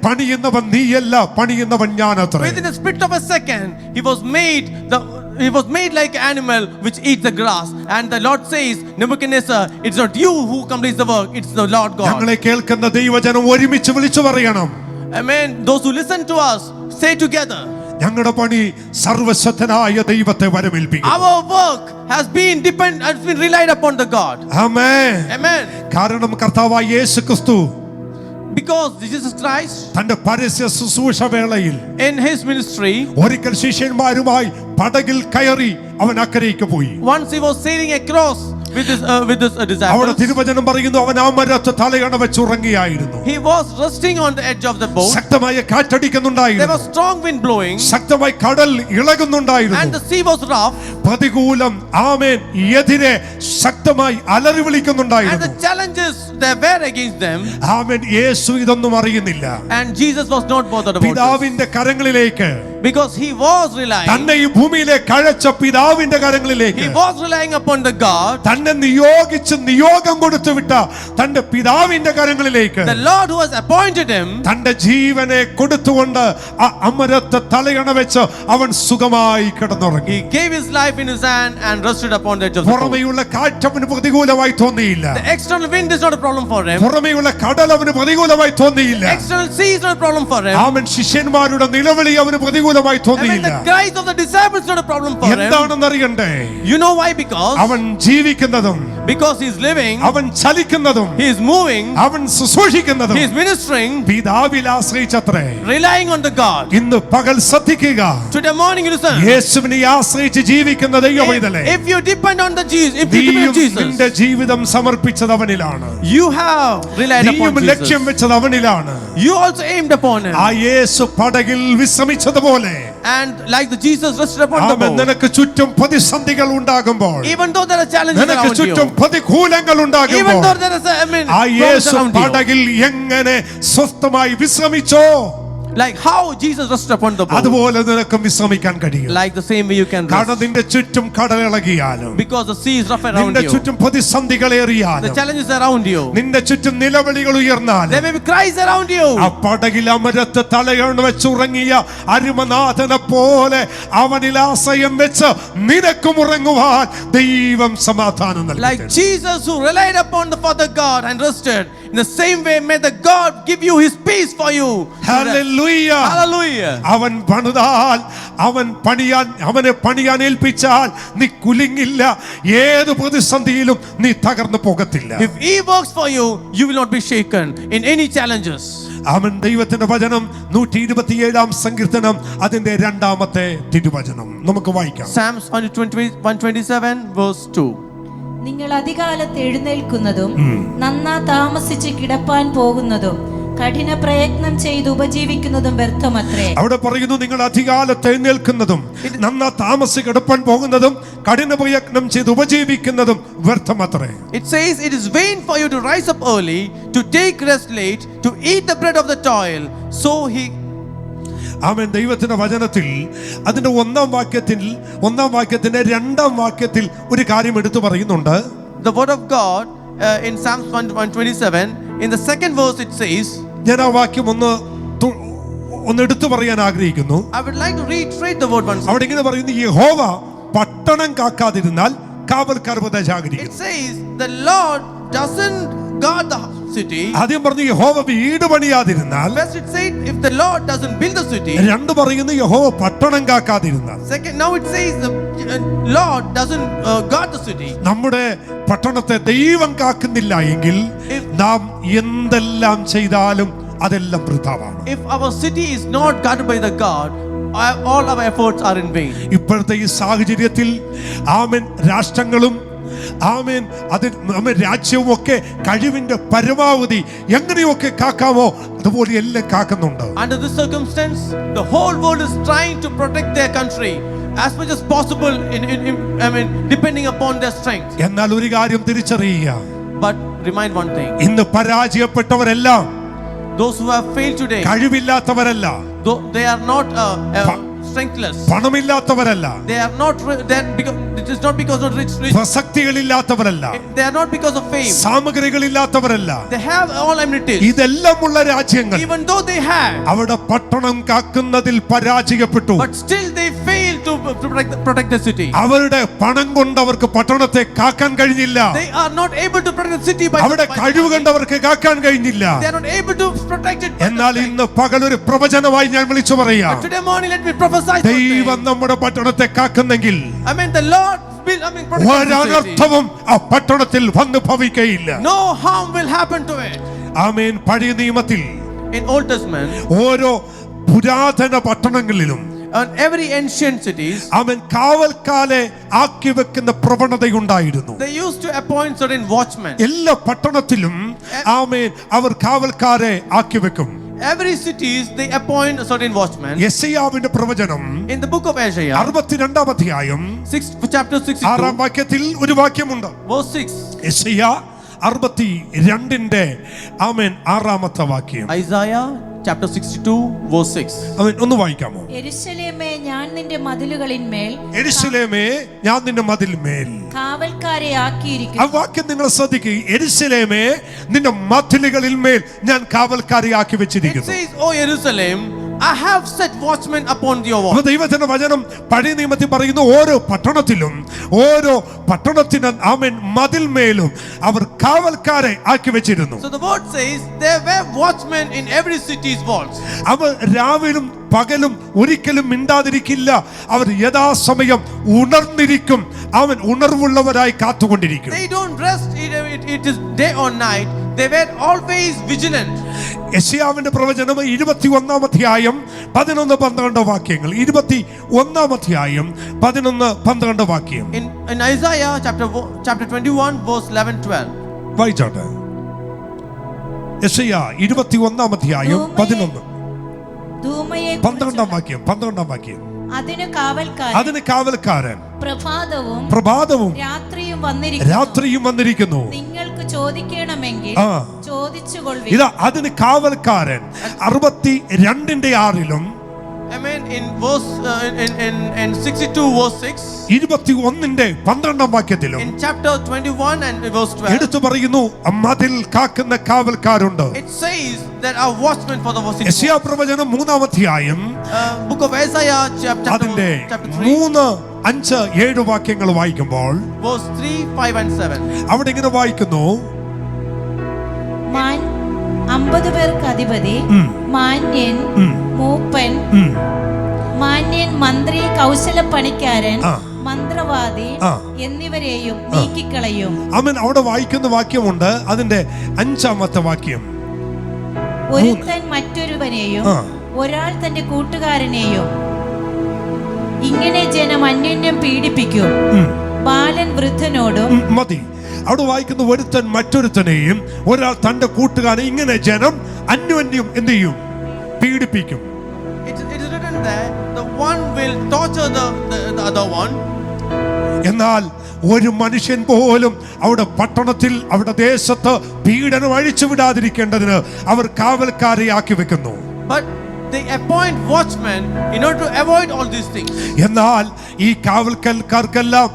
പണിയുന്നവൻ നീയല്ല, പണിയുന്നവൻ ഞാനത്രേ. Within a split of a second, he was made like an animal which eats the grass. And the Lord says, "Nebuchadnezzar, it's not you who completes the work, it's the Lord God." ഞങ്ങളെ കേൾക്കുന്ന ദൈവജനം ഒരുമിച്ച് വിളിച്ചു പറയണം. Amen. Those who listen to us, say together, ഞങ്ങളുടെ പണി സർവശക്തനായ ദൈവത്തെ വരമേൽപ്പിക്കും. our work has been relied upon the God. Amen. Amen. കാരണം കർത്താവായ യേശു ക്രിസ്തു Because Jesus Christ, തന്റെ പരസ്യ ശുശ്രൂഷ വേളയിൽ in his ministry, ഒരിക്കൽ ശിഷ്യന്മാരുമായി പടകിൽ കയറി അവൻ അക്കരയ്ക്ക് പോയി. once he was sailing across with his അവിടെ disciples. തിരുവചനം പറയുന്നു, അവൻ ആ മരത്ത് തലയണ വെച്ചുറങ്ങിയായിരുന്നു. He was resting on the edge of the boat. ശക്തമായ There കാറ്റടിക്കുന്നുണ്ടായിരുന്നു. was strong wind blowing, ശക്തമായി കടൽ and ഇളകുന്നുണ്ടായിരുന്നു. the sea was rough, പ്രതികൂലം ആമേൻ എതിരെ ശക്തമായി അലറി and വിളിക്കുന്നുണ്ടായിരുന്നു. the challenges that were against them. ആമേൻ. യേശു ഇതൊന്നും അറിയുന്നില്ല. And Jesus was not bothered about it, പിതാവിന്റെ കരങ്ങളിലേക്ക്, because he was relying. തന്നെ ഈ ഭൂമിയിലേക്ക് അയച്ച പിതാവിന്റെ കരങ്ങളിലേക്ക് He was relying upon the God. തന്നെ നിയോഗിച്ച് നിയോഗം കൊടുത്തു വിട്ട തന്റെ പിതാവിന്റെ കരങ്ങളിലേക്ക് the Lord who has appointed him, തന്റെ ജീവനെ കൊടുത്തുകൊണ്ട് ആ അമരത്ത് തലയണ വെച്ച് അവൻ സുഖമായി കിടന്നുറങ്ങി. he gave his life in his hand and rested upon the edge of the boat. പുറമെയുള്ള കാറ്റ് അവന് പ്രതികൂലമായി തോന്നിയില്ല. The external wind is not a problem for him. പുറമെയുള്ള കടൽ അവന് പ്രതികൂലമായി തോന്നിയില്ല. The external sea is not a problem for him. അവൻ ശിഷ്യന്മാരുടെ നിലവിളി അവന് പ്രതികൂലമായി I mean, തോന്നിയില്ല. the cries of the disciples is not a problem for him. എന്താണെന്ന് അറിയണ്ടേ? You know why? Because അവൻ ജീവിക്കുന്നതും he is living, അവൻ ചലിക്കുന്നതും he is moving, അവൻ ശുശ്രൂഷിക്കുന്നതും he is ministering, പിതാവിൽ ആശ്രയിച്ചത്രേ. relying on the God. ഇന്ന് പകൽ ശ്രദ്ധിക്കുക, Today morning you listen. യേശുവിനെ ആശ്രയിച്ച് ജീവിക്കുന്ന ദൈവമൈതലേ, If you depend on the Jesus, if you depend on Jesus, നിന്റെ ജീവിതം സമർപ്പിച്ചത് അവനിലാണ്. you have relied upon നീയും ലക്ഷ്യം Jesus. വെച്ചത് അവനിലാണ്. You also aimed upon him. ആ യേശു പടകിൽ വിശ്രമിച്ചതുപോലെ And like the Jesus rested upon the boat. നിനക്ക് ചുറ്റും പ്രതിസന്ധികൾ ഉണ്ടാകുമ്പോൾ, Even though there are challenges നിനക്ക് around ചുറ്റും you, പ്രതികൂലങ്ങൾ even ഉണ്ടാകുമ്പോൾ, though there is a, ആ problems യേശു around you, പടകിൽ എങ്ങനെ സ്വസ്ഥമായി വിശ്രമിച്ചോ, like how Jesus rested upon the boat, അതുപോലെ നിനക്കും വിശ്രമിക്കാൻ കഴിയും. like the same way you can കാരണം rest. നിന്റെ ചുറ്റും കടലിളകിയാലും, Because the sea is rough around നിന്റെ you, ചുറ്റും പ്രതിസന്ധികൾ the ഏറിയാലും, challenges around you, നിന്റെ ചുറ്റും നിലവിളികൾ ഉയർന്നാലും, there may be cries around you. ആ പടകിൽ അമരത്ത് തലയണ് വെച്ചുറങ്ങിയ അരുമനാഥനെ പോലെ അവനിൽ ആശ്രയം വെച്ച് നിനക്കും ഉറങ്ങുവാൻ ദൈവം സമാധാനം നൽകി. Like Jesus who relied upon the Father God and rested, in the same way may the God give you his peace for you. Hallelujah. Hallelujah. അവൻ പണിതാൽ, അവനെ പണിയാൻ ഏൽപ്പിച്ചാൽ നീ കുലുങ്ങില്ല. ഏത് പ്രതിസന്ധിയിലും നീ തകർന്നു പോകത്തില്ല. If he works for you, you will not be shaken in any challenges. അവൻ ദൈവത്തിന്റെ വചനം 127 സങ്കീർത്തനം അതിന്റെ 2-ാമത്തെ തിരുവചനം നമുക്ക് വായിക്കാം. Psalms 127 verse 2. നിങ്ങൾ അധികാലത്ത് എഴുന്നേൽക്കുന്നതും നന്നാ താമസിച്ച് കിടപ്പാൻ പോകുന്നതും കഠിന പ്രയത്നം ചെയ്ത് ഉപജീവിക്കുന്നതും വ്യർത്ഥമത്രേ. അവിടെ പറയുന്നു, നിങ്ങൾ അധികാലത്ത് എഴുന്നേൽക്കുന്നതും നന്നാ താമസിച്ച് കിടപ്പാൻ പോകുന്നതും കഠിന പ്രയത്നം ചെയ്ത് ഉപജീവിക്കുന്നതും വ്യർത്ഥമത്രേ. It says it is vain for you to rise up early, to take rest late, to eat the bread of the toil. So he അവൻ ദൈവത്തിന്റെ വചനത്തിൽ അതിന്റെ 1-ാം വാക്യത്തിന്റെ 2-ാം വാക്യത്തിൽ ഒരു കാര്യം എടുത്തു പറയുന്നുണ്ട്. the word of God in Psalms 127, in the 2nd verse it says, ഞാൻ ആ വാക്യം ഒന്ന് എടുത്തു പറയാൻ ആഗ്രഹിക്കുന്നു. I would like to reiterate the word once. അവിടെ ഇങ്ങനെ പറയുന്നു, യഹോവ പട്ടണം കാക്കാതിരുന്നാൽ കാവൽക്കാർ വധ ജാഗരിക്കും. It says the Lord doesn't guard the city. ആദ്യം പറഞ്ഞു യഹോവ വീട് പണിയാതിരുന്നാൽ. First it said if the Lord doesn't build the city. രണ്ട് പറയുന്നു യഹോവ പട്ടണം കാക്കാതിരുന്നാൽ. Second, now it says the Lord doesn't guard the city. നമ്മുടെ പട്ടണത്തെ ദൈവം കാക്കുന്നില്ല എങ്കിൽ നാം എന്തെല്ലാം ചെയ്താലും അതെല്ലാം വൃഥാവാണ്. If our city is not guarded by the God, all our efforts are in vain. ഇപ്പോഴത്തെ ഈ സാഹചര്യത്തിൽ ആമേൻ രാഷ്ട്രങ്ങളും ആമേൻ രാജ്യവും ഒക്കെ കഴിവിന്റെ പരമാവധി എങ്ങനെയൊക്കെ കാക്കാമോ അതുപോലെ എല്ലാം കാക്കുന്നുണ്ട്. Under this circumstance, the whole world is trying to protect their country as much as possible depending upon their strength. എന്നാൽ ഒരു കാര്യം തിരിച്ചറിയുക, But remind one thing, ഇന്ന് പരാജയപ്പെട്ടവരെല്ലാം those who have failed today, കഴിവില്ലാത്തവരല്ല, though they are not strengthless, പണമില്ലാത്തവരല്ല, they are not it is not because of rich, പ്രസക്തികളില്ലാത്തവരല്ല, they are not because of fame, സാമഗ്രികളില്ലാത്തവരല്ല, they have all amenities. ഇതെല്ലാം ഉള്ള രാജ്യങ്ങൾ Even though they have, അവിടെ പട്ടണം കാക്കുന്നതിൽ പരാജയപ്പെട്ടു. but still they fail to protect the city. അവരുടെ പണം കൊണ്ട് അവർക്ക് പട്ടണത്തെ കാക്കാൻ കഴിഞ്ഞില്ല. They are not able to protect the city by അവിടെ കഴിവ് കണ്ടവർക്ക് കാക്കാൻ കഴിഞ്ഞില്ല. they are not able to protect it. എന്നാൽ ഇന്ന് പകലൊരു പ്രവചനമായി ഞാൻ വിളിച്ചു പറയാം, Today morning let me prophesy something. ദൈവം നമ്മുടെ പട്ടണത്തെ കാക്കുന്നെങ്കിൽ The Lord will protect the city. ഒരനർത്ഥവും ആ പട്ടണത്തിൽ വന്നു ഭവിക്കയില്ല. No harm will happen to it. ആമേൻ. പഴയ നിയമത്തിൽ In Old Testament, ഓരോ പുരാതന പട്ടണങ്ങളിലും on every ancient cities, അവൻ കാവൽക്കാരെ ആക്കി വെക്കുന്ന പ്രവണതയുണ്ടായിരുന്നു. they used to appoint certain watchmen. എല്ലാ പട്ടണത്തിലും ആമേൻ അവർ കാവൽക്കാരെ ആക്കി വെക്കും. Every cities they appoint a certain watchman. യെശയ്യാവിന്റെ പ്രവചനം In the book of Isaiah, 62-ാം അധ്യായം chapter 62, 6-ാം വാക്യത്തിൽ ഒരു വാക്യമുണ്ട്. verse 6. യെശയ്യാ 62-ന്റെ ആമേൻ 6-ാമത്തെ വാക്യം. Isaiah chapter 62 verse 6. ആമേൻ. ഒന്ന് വായിക്കാമോ? യെരൂശലേമേ ഞാൻ നിന്റെ മതിലുകളിന്മേൽ യെരൂശലേമേ ഞാൻ നിന്റെ മതിൽമേൽ. കാവൽക്കാരെ ആ ആക്കിയിരിക്കുന്നു. വാക്യം നിങ്ങൾ ശ്രദ്ധിക്കുക. യെരൂശലേമേ നിന്റെ മതിലുകളിൽ മേൽ ഞാൻ കാവൽക്കാരെ ആക്കി It വെച്ചിരിക്കുന്നു. says, "O Jerusalem, I have set watchmen upon your wall." അപ്പൊ ദൈവത്തിന്റെ വചനം പഴയ നിയമത്തിൽ പറയുന്നു, ഓരോ പട്ടണത്തിന് ആമേൻ മതിൽമേലും അവർ കാവൽക്കാരെ ആക്കി വെച്ചിരുന്നു. So the word says there were watchmen in every city's walls. അവർ രാവിലും പകലും ഒരിക്കലും മിണ്ടാതിരിക്കില്ല. അവർ യഥാസമയം ഉണർന്നിരിക്കും. അവൻ ഉണർവുള്ളവരായി കാത്തുകൊണ്ടിരിക്കും. They don't rest, it is day or night. They were always vigilant. യെശയ്യാവിന്റെ പ്രവചനം 21-ാം അധ്യായം 11-12 വാക്യങ്ങൾ. 21-ാം അധ്യായം 11-12 വാക്യം. In Isaiah chapter 21 verse 11-12. വായിച്ചോട്ടെ. യെശയ്യാ 21-ാം അധ്യായം 11 ധൂമയെ 12-ാം വാക്യം. അതിന് കാവൽക്കാരൻ പ്രഭാതവും രാത്രിയും വന്നിരിക്കുന്നു. നിങ്ങൾക്ക് ചോദിക്കണമെങ്കിൽ ചോദിച്ചുകൊള്ളുവിൻ. ഇതാ അതിന് കാവൽക്കാരൻ 62-ന്റെ 6-ലും Amen. In verse in 62 verse 6. 21-ന്റെ 12-ാം വാക്യത്തിലും In chapter 21 and verse 12. എടുത്തു പറയുന്നു, മതിൽ കാക്കുന്ന കാവൽക്കാരുണ്ട്. It says there are watchmen for the city. യെശയ്യാ പ്രവചനം 3-ാം അധ്യായം book of Isaiah അതിന്റെ chapter 3 3, 5, 7 വാക്യങ്ങൾ വായിക്കുമ്പോൾ verse 3, 5 and 7. അവിടെ ഇങ്ങനെ വായിക്കുന്നു, 50 പേർക്ക് അധിപതി, മാന്യൻ, മൂപ്പൻ, മാന്യൻ, മന്ത്രി, കൗശലപ്പണിക്കാരൻ, മന്ത്രവാദി എന്നിവരെയും നീക്കിക്കളയും. അവൻ അവിടെ വായിക്കുന്ന വാക്യമുണ്ട്. അതിന്റെ 5-ാമത്തെ വാക്യം, ഒരുത്തൻ മറ്റൊരുവനെയും ഒരാൾ തന്റെ കൂട്ടുകാരനെയും ഇങ്ങനെ ജനം അന്യോന്യം പീഡിപ്പിക്കും. ബാലൻ വൃദ്ധനോടും. മതി. അവിടെ വായിക്കുന്ന ഒരുത്തൻ മറ്റൊരുത്തനെയും ഒരാൾ തന്റെ കൂട്ടുകാരനെ ഇങ്ങനെ ജനം അന്യോന്യം എന്ത് ചെയ്യും? പീഡിപ്പിക്കും. It is written there, the one will torture the other one. എന്നാൽ ഒരു മനുഷ്യൻ പോലും അവിടെ പട്ടണത്തിൽ അവിടെ ദേശത്ത് പീഡനം അഴിച്ചു വിടാതിരിക്കേണ്ടതിന് അവർ കാവൽക്കാരെ ആക്കി വെക്കുന്നു. But they appoint watchmen in order to avoid all these things. എന്നാൽ ഈ കാവൽക്കാർക്കെല്ലാം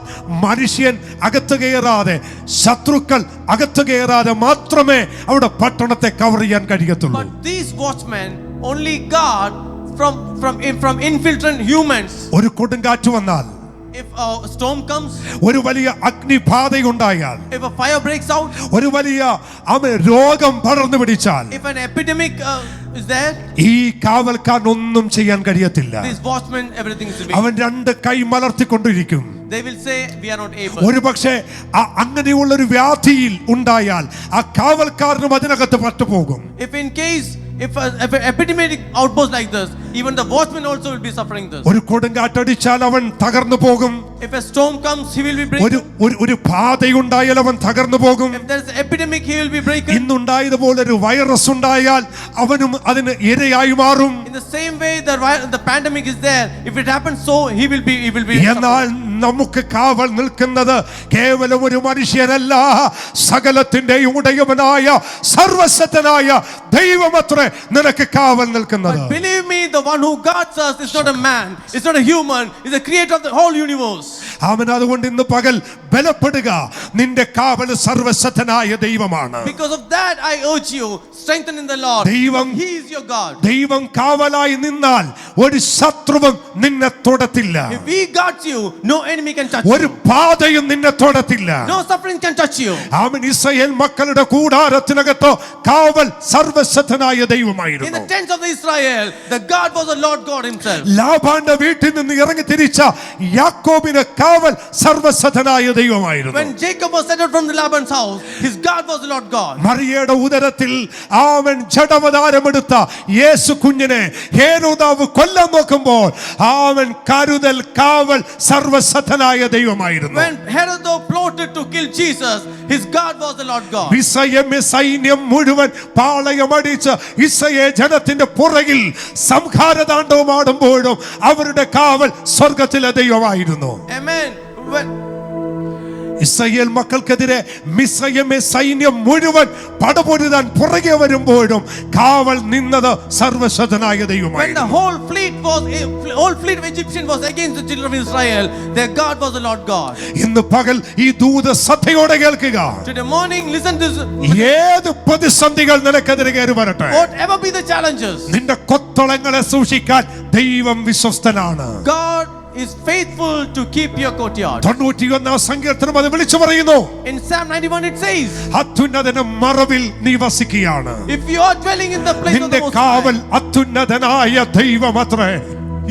മനുഷ്യൻ അകത്ത് കയറാതെ, ശത്രുക്കൾ അകത്ത് കയറാതെ മാത്രമേ അവിടെ പട്ടണത്തെ കവർ ചെയ്യാൻ കഴിയത്തുള്ളൂ. But these watchmen only guard from infiltrant humans. ഒരു കൊടുങ്കാറ്റ് വന്നാൽ, If a storm comes, ഒരു വലിയ അഗ്നിബാധയുണ്ടായാൽ, if a fire breaks out, ഒരു വലിയ രോഗം പടർന്നു പിടിച്ചാൽ, if an epidemic is there, ഈ കാവൽക്കാർ ഒന്നും ചെയ്യാൻ കഴിയത്തില്ല. these watchmen everything is അവൻ 2 കൈ മലർത്തിക്കൊണ്ടിരിക്കും. they will say we are not able. ഒരു പക്ഷേ അങ്ങനെയുള്ള ഒരു വ്യാധിയിൽ ഉണ്ടായാൽ ആ കാവൽക്കാരനും അതിനകത്ത് പറ്റുപോകും. If in case if an epidemic outburst like this, even the watchman also will be suffering this. ഒരു കൊടുങ്കാറ്റടിച്ചാൽ അവൻ തകർന്നു പോകും. If a storm comes, he will be breaking. ഒരു ബാധയുണ്ടായാൽ അവൻ തകർന്നു പോകും. If there is an epidemic, he will be breaking. ഇന്നുണ്ടായതുപോലെ ഒരു virus ഉണ്ടായാൽ അവനും അതിന് ഇരയായി മാറും. In the same way the pandemic is there, if it happens so, he will be എന്നാൽ നമുക്ക് കാവൽ നിൽക്കുന്നത് കേവലം ഒരു മനുഷ്യനല്ല, സകലത്തിന്റെയും ഉടയവനായ സർവശക്തനായ ദൈവമത്രേ നിനക്ക് കാവൽ നിൽക്കുന്നത്. But believe me, the one who guards us is not a man, it's not a human, it's the creator of the whole universe. അവൻ അതുകൊണ്ട് ഇന്ന് പകൽ ബലപ്പെടുക. നിന്റെ കാവൽ സർവശക്തനായ ദൈവമാണ്. Because of that I urge you, strengthen in the Lord. He is your God. ദൈവം കാവലായി നിന്നാൽ ഒരു ശത്രുവും നിന്നെ തൊടത്തില്ല. If he guards you, no enemy can touch ഒരു you. ബാധയും നിന്നെ തൊടത്തില്ല. No suffering can touch you. അവൻ ഇസ്രായേൽ മക്കളുടെ കൂടാരത്തിനകത്ത് കാവൽ സർവശക്തനായ In ദൈവമായിരുന്നു. the tents of Israel, the God was the Lord God himself. ലാബാന്റെ വീട്ടിൽ നിന്ന് ഇറങ്ങി തിരിച്ച യാക്കോബിന് കാവൽ സർവശക്തനായ ദൈവമായിരുന്നു. When Jacob was set out from the Laban's house, his God was the Lord God. മറിയയുടെ ഉദരത്തിൽ അവൻ ജഡവതാരമെടുത്ത യേശു കുഞ്ഞിനെ ഹേരോദാവ് കൊല്ലാൻ നോക്കുമ്പോൾ അവൻ കരുതൽ കാവൽ സർവശക്തനായ ദൈവമായിരുന്നു. When Herod plotted to kill Jesus, his God was the Lord God. സൈന്യം മുഴുവൻ പാളയമടിച്ച് ഇസ്രായേൽ ജനത്തിന്റെ പുറകിൽ സംഹാരതാണ്ഡവമാടുമ്പോഴും അവരുടെ കാവൽ സ്വർഗത്തിലെ ദൈവമായിരുന്നു. Amen. ഇസ്രായേൽ മക്കൾക്കെതിരെ മിസ്രയീമിലെ സൈന്യം മുഴുവൻ പടപൊരുതാൻ പുറകെ വരുമ്പോഴും കാവൽ നിന്നത് സർവശക്തനായ When the ദൈവമായിരുന്നു. whole fleet of Egyptians was against the children of Israel, their God was the Lord God. ഇന്ന് പകൽ ഈ ദൂത ശ്രദ്ധയോടെ കേൾക്കുക. Today morning, listen to this. ഏത് പ്രതിസന്ധികൾ നിനക്കെതിരെ കയറി വരട്ടെ, Whatever be the challenges, നിന്റെ കൊത്തളങ്ങളെ സൂക്ഷിക്കാൻ ദൈവം വിശ്വസ്തനാണ്. God is faithful to keep your courtyard. 91 സങ്കീർത്തനം അത് വിളിച്ചു പറയുന്നു. In Psalm 91 it says, അത്യുന്നതന്റെ മറവിൽ നീ വസിക്കുകയാണ്. if you are dwelling in the place of നിന്റെ the Most കാവൽ High, അത്യുന്നതനായ ദൈവമത്രേ.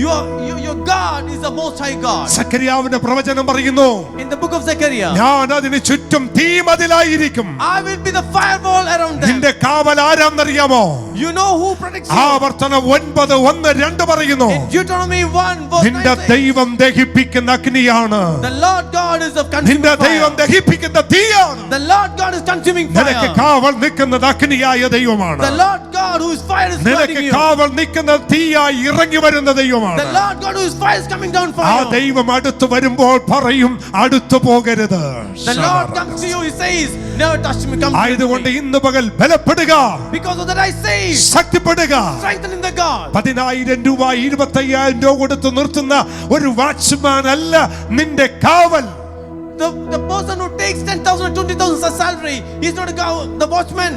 your God is the Most High God. സക്കറിയാവിന്റെ പ്രവചനം പറയുന്നു, In the book of Zechariah, ഞാൻ അതിന് ചുറ്റും തീമതിലായിരിക്കും. I will be the firewall around them. നിന്റെ കാവൽ ആരാന്നറിയാമോ? You know who protects you. ആവർത്തനം 9:1-2 പറയുന്നു, In Deuteronomy 1 verse 9 നിന്റെ says, ദൈവം ദഹിപ്പിക്കുന്ന അഗ്നിയാണ്. the Lord God is of consuming നിന്റെ ദൈവം fire. ദഹിപ്പിക്കുന്ന തീയാണ്. The Lord God is consuming നിനക്ക് fire. കാവൽ നിൽക്കുന്നത് അഗ്നിയായ ദൈവമാണ്. The Lord God whose fire is നിനക്ക് flooding you. കാവൽ നിൽക്കുന്ന തീയായി ഇറങ്ങി വരുന്ന ദൈവമാണ്. The Lord God whose fire is coming down for ആ you. ദൈവം അടുത്ത് വരുമ്പോൾ പറയും, അടുത്തു പോകരുത്. The Lord comes to you, he says, never touch me, come ആയതുകൊണ്ട് to me. ഇന്ന് പകൽ ബലപ്പെടുക, Because of that I say, ശക്തിപ്പെടുക. strengthen in the God. 10,000 രൂപ 25,000 രൂപ കൊടുത്ത് നിർത്തുന്ന ഒരു വാച്ച്മാൻ അല്ല നിന്റെ കാവൽ. The person who takes 10,000 or 20,000 as a salary, he's not the watchman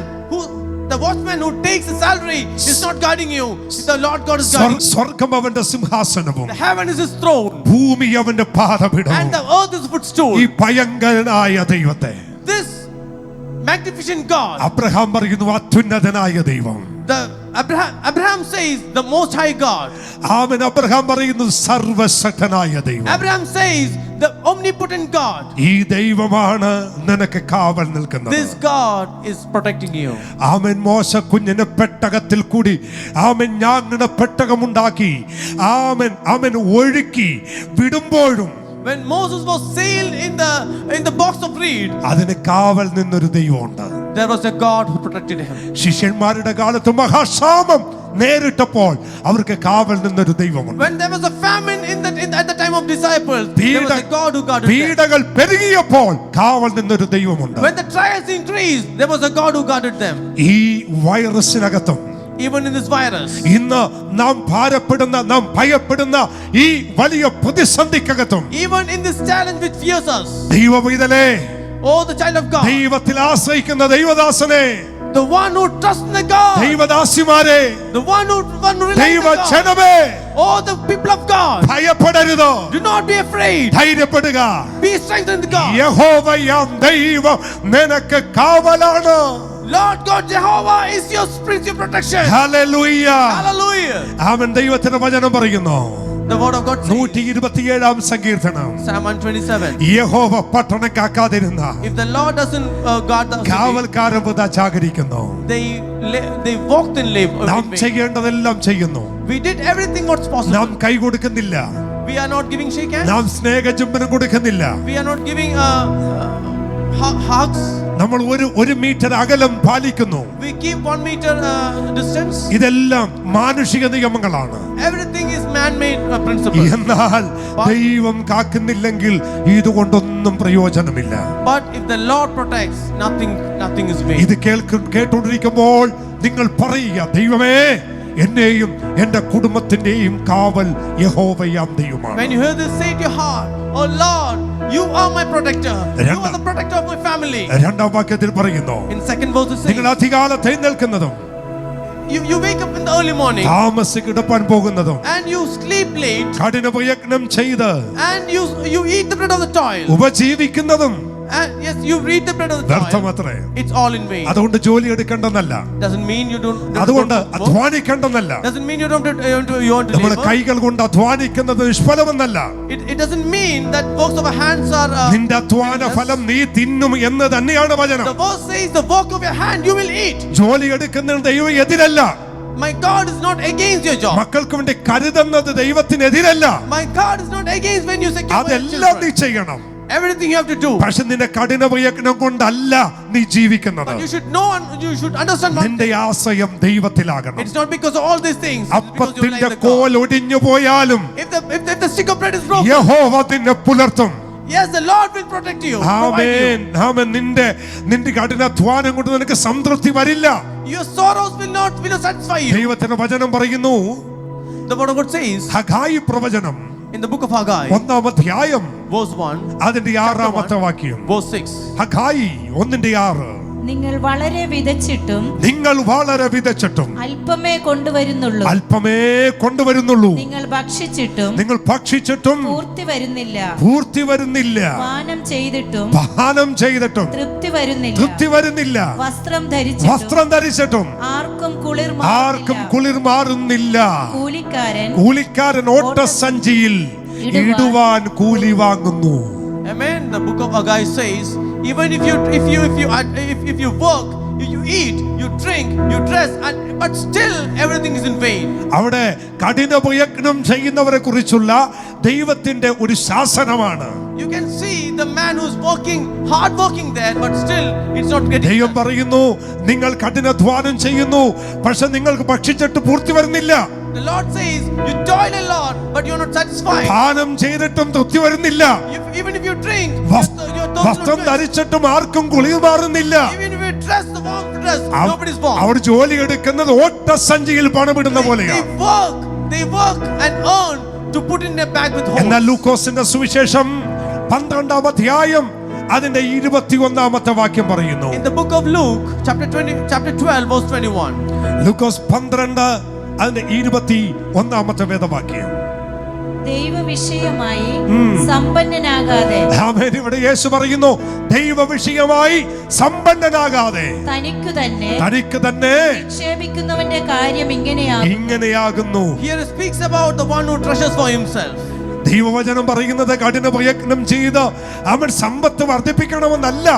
who takes a salary is not guarding you. The Lord God is guarding you. സ്വർഗ്ഗം അവന്റെ സിംഹാസനവും The heaven is his throne ഭൂമി അവന്റെ പാദപീഠവും. and the earth is his footstool. ഈ ഭയങ്കരനായ ദൈവത്തെ This magnificent God, Abraham പറയുന്നു, അത്യുന്നതനായ ദൈവം. Abraham says, the Most High God. Amen. Abraham പറയുന്നു, സർവശക്തനായ ദൈവം. Abraham says, the omnipotent God. ഈ ദൈവമാണ് നിനക്ക് കാവൽ നിൽക്കുന്നത്. This God is protecting you. ആമേൻ. മോശ കുഞ്ഞിനെ പെട്ടകത്തിൽ കൂടി ആമേൻ ഞാങ്ങനെ പെട്ടകമുണ്ടാക്കി ആമേൻ ഒഴുക്കി വിടുമ്പോഴും When Moses was sailed in the box of reed, അതിന് കാവൽ നിന്നൊരു ദൈവമുണ്ട്. there was a God who protected him. ശിഷ്യന്മാരുടെ കാലത്ത് മഹാക്ഷാമം നേരിട്ടപ്പോൾ അവർക്ക് കാവൽ നിന്നൊരു ദൈവമുണ്ട്. When there was a famine at the time of disciples, there was a God who guarded them. പീഡകൾ പെരുകിയപ്പോൾ കാവൽ നിന്നൊരു ദൈവമുണ്ട്. When the trials increased, there was a God who guarded them. ഈ വൈറസിനകത്തും Even in this virus, ഇന്ന് നാം ഭയപ്പെടുന്ന ഈ വലിയ പ്രതിസന്ധിക്കകത്തും even in this challenge which fears us, ദൈവപൈതലേ, oh the child of God, ദൈവത്തിൽ ആശ്രയിക്കുന്ന ദൈവദാസനെ, the one who trusts in the God, ദൈവദാസിമാരെ, the one who relies on God, ദൈവജനമേ, oh the people of God, ഭയപ്പെടരുത്, do not be afraid, ധൈര്യപ്പെടുക. be strengthened in God. യഹോവയാം ദൈവം നിനക്ക് കാവലാണ്. Lord God Jehovah is your spiritual protection. Hallelujah. Hallelujah. ആമേൻ. ദൈവത്തിന്റെ വചനം പറയുന്നു, The word of God says, 127 സങ്കീർത്തനം, Psalm 127, യഹോവ പട്ടണം കാക്കാതിരുന്ന if the Lord doesn't guard the city, കാവൽക്കാരൻ വൃഥാ ജാഗരിക്കുന്നു. they walked in live. നാം ചെയ്യേണ്ടതെല്ലാം ചെയ്യുന്നു. We did everything what's possible. നാം കൈ കൊടുക്കുന്നില്ല, We are not giving shake hands. നാം സ്നേഹചുംബനം കൊടുക്കുന്നില്ല. We are not giving hugs. നമ്മൾ ഒരു മീറ്റർ അകലം പാലിക്കുന്നു. We keep 1 meter distance. ഇതെല്ലാം മാനുഷിക നിയമങ്ങളാണ്. Everything is man-made principles. എന്നാൽ ദൈവം കാക്കുന്നില്ലെങ്കിൽ ഇതുകൊണ്ടൊന്നും പ്രയോജനമില്ല. But if the Lord protects, nothing is vain. ഇത് കേട്ടുകൊണ്ടിരിക്കുമ്പോൾ നിങ്ങൾ പറയുക, ദൈവമേ, എന്നെയും എന്റെ കുടുംബത്തിന്റെയും കാവൽ യഹോവയാം ദൈവമാണ്. When you hear this, say to your heart, oh Lord, you are my protector. You are the protector of my family. രണ്ടാം വാക്യത്തിൽ പറയുന്നു, In second verse it നിങ്ങൾ says, അധികാലത്ത് എഴുന്നേൽക്കുന്നതും you wake up in the early morning താമസിച്ച് കിടപ്പാൻ പോകുന്നതും and you sleep late കഠിന പ്രയത്നം ചെയ്ത് and you eat the bread of the toil. ഉപജീവിക്കുന്നതും And yes, you read the bread of the toil. വ്യർത്ഥമത്രേ. It's all in vain. അതുകൊണ്ട് ജോലി എടുക്കേണ്ടെന്നല്ല, Doesn't mean you don't. അതുകൊണ്ട് അധ്വാനിക്കേണ്ടെന്നല്ല, Doesn't mean you want to നമ്മുടെ labor. കൈകൾ കൊണ്ട് അധ്വാനിക്കുന്നത് നിഷ്ഫലമെന്നല്ല. It doesn't mean that works of our hands are. നിന്റെ അധ്വാന ഫലം നീ തിന്നും എന്ന് തന്നെയാണ് വചനം. The verse says, the work of your hand you will eat. ജോലി എടുക്കുന്ന ദൈവം എതിരല്ല. My God is not against your job. മക്കൾക്ക് വേണ്ടി കരുതുന്നത് ദൈവത്തിനെതിരല്ല. My God is not against when you secure your അതെല്ലാം നീ children. ചെയ്യണം. Everything you have to do. പക്ഷെ നിന്റെ കഠിന പ്രയത്നം കൊണ്ടല്ല നീ ജീവിക്കുന്നത്. But you should know and you should understand one നിന്റെ thing. ആശ്രയം ദൈവത്തിലാകണം. It's not because of all these things. It's because you അപ്പത്തിന്റെ rely on the കോൽ God. ഒടിഞ്ഞു പോയാലും If the stick of bread is broken, യഹോവ നിന്നെ പുലർത്തും. Yes, the Lord will protect you. Provide ആമേൻ ആമേൻ നിന്റെ കഠിനാധ്വാനം കൊണ്ട് നിനക്ക് സംതൃപ്തി വരില്ല. you. Your sorrows will not satisfy you. ദൈവത്തിന്റെ വചനം പറയുന്നു, The word of God says Haggai പ്രവചനം in the book of Haggai, 1-ാം അധ്യായം verse 1, അതിന്റെ 6-ാമത്തെ വാക്യം. verse 6. ഹഗായി 1:6. നിങ്ങൾ വളരെ വിതച്ചിട്ടും നിങ്ങൾ വളരെ വിതച്ചിട്ടും അല്പമേ കൊണ്ടുവരുന്നുള്ളൂ. അല്പമേ കൊണ്ടുവരുന്നുള്ളൂ. നിങ്ങൾ ഭക്ഷിച്ചിട്ടും നിങ്ങൾ ഭക്ഷിച്ചിട്ടും പൂർത്തി വരുന്നില്ല. പാനം ചെയ്തിട്ടും തൃപ്തി വരുന്നില്ല. വസ്ത്രം ധരിച്ചിട്ടും ആർക്കും കുളിർ മാറുന്നില്ല. കൂലിക്കാരൻ ഓട്ടസഞ്ചിയിൽ ഇടുവാൻ കൂലി വാങ്ങുന്നു. Amen. The book of Haggai says, even if you work, you eat, you drink, you dress, but still everything is in vain. അവിടെ കഠിന പ്രയത്നം ചെയ്യുന്നവരെ കുറിച്ചുള്ള ദൈവത്തിന്റെ ഒരു ശാസനമാണ്. You can see the man who's hard working there, but still it's not getting. ദൈവം പറയുന്നു, നിങ്ങൾ കഠിനാധ്വാനം ചെയ്യുന്നു, പക്ഷെ നിങ്ങൾക്ക് ഭക്ഷിച്ചിട്ട് പൂർത്തി വരുന്നില്ല. The Lord says, you toil a lot, but you're not satisfied. പാനം ചെയ്തിട്ടും തൃപ്തി വരുന്നില്ല. Even if you drink, വസ്ത്രം ധരിച്ചിട്ടും ആർക്കും കുളിർ മാറുന്നില്ല. even if you dress the warm dress, nobody's warm. അവർ ജോലി എടുക്കുന്നത് ഓട്ടസഞ്ചിയിൽ പണമിടുന്ന പോലെയാണ്. They work and earn to put in their bag with holes. എന്നാൽ ലൂക്കോസിന്റെ സുവിശേഷം 12-ാം അധ്യായം അതിന്റെ 21-ാമത്തെ വാക്യം പറയുന്നു. In the book of Luke, chapter 12, verse 21. ലൂക്കോസ് 12 അതിന്റെ 21-ാമത്തെ വേദവാക്യം. ദൈവവിഷയമായി സമ്പന്നനാകാതെ, ആമേൻ. ഇവിടെ യേശു പറയുന്നു, ദൈവവിഷയമായി സമ്പന്നനാകാതെ തനിക്ക് തന്നെ നിക്ഷേപിക്കുന്നവന്റെ കാര്യം ഇങ്ങനെയാകുന്നു. Here it speaks about the one who treasures for himself. ദൈവവചനം പറയുന്നത് കഠിന പ്രയത്നം ചെയ്ത് അവൻ സമ്പത്ത് വർദ്ധിപ്പിക്കണമെന്നല്ല.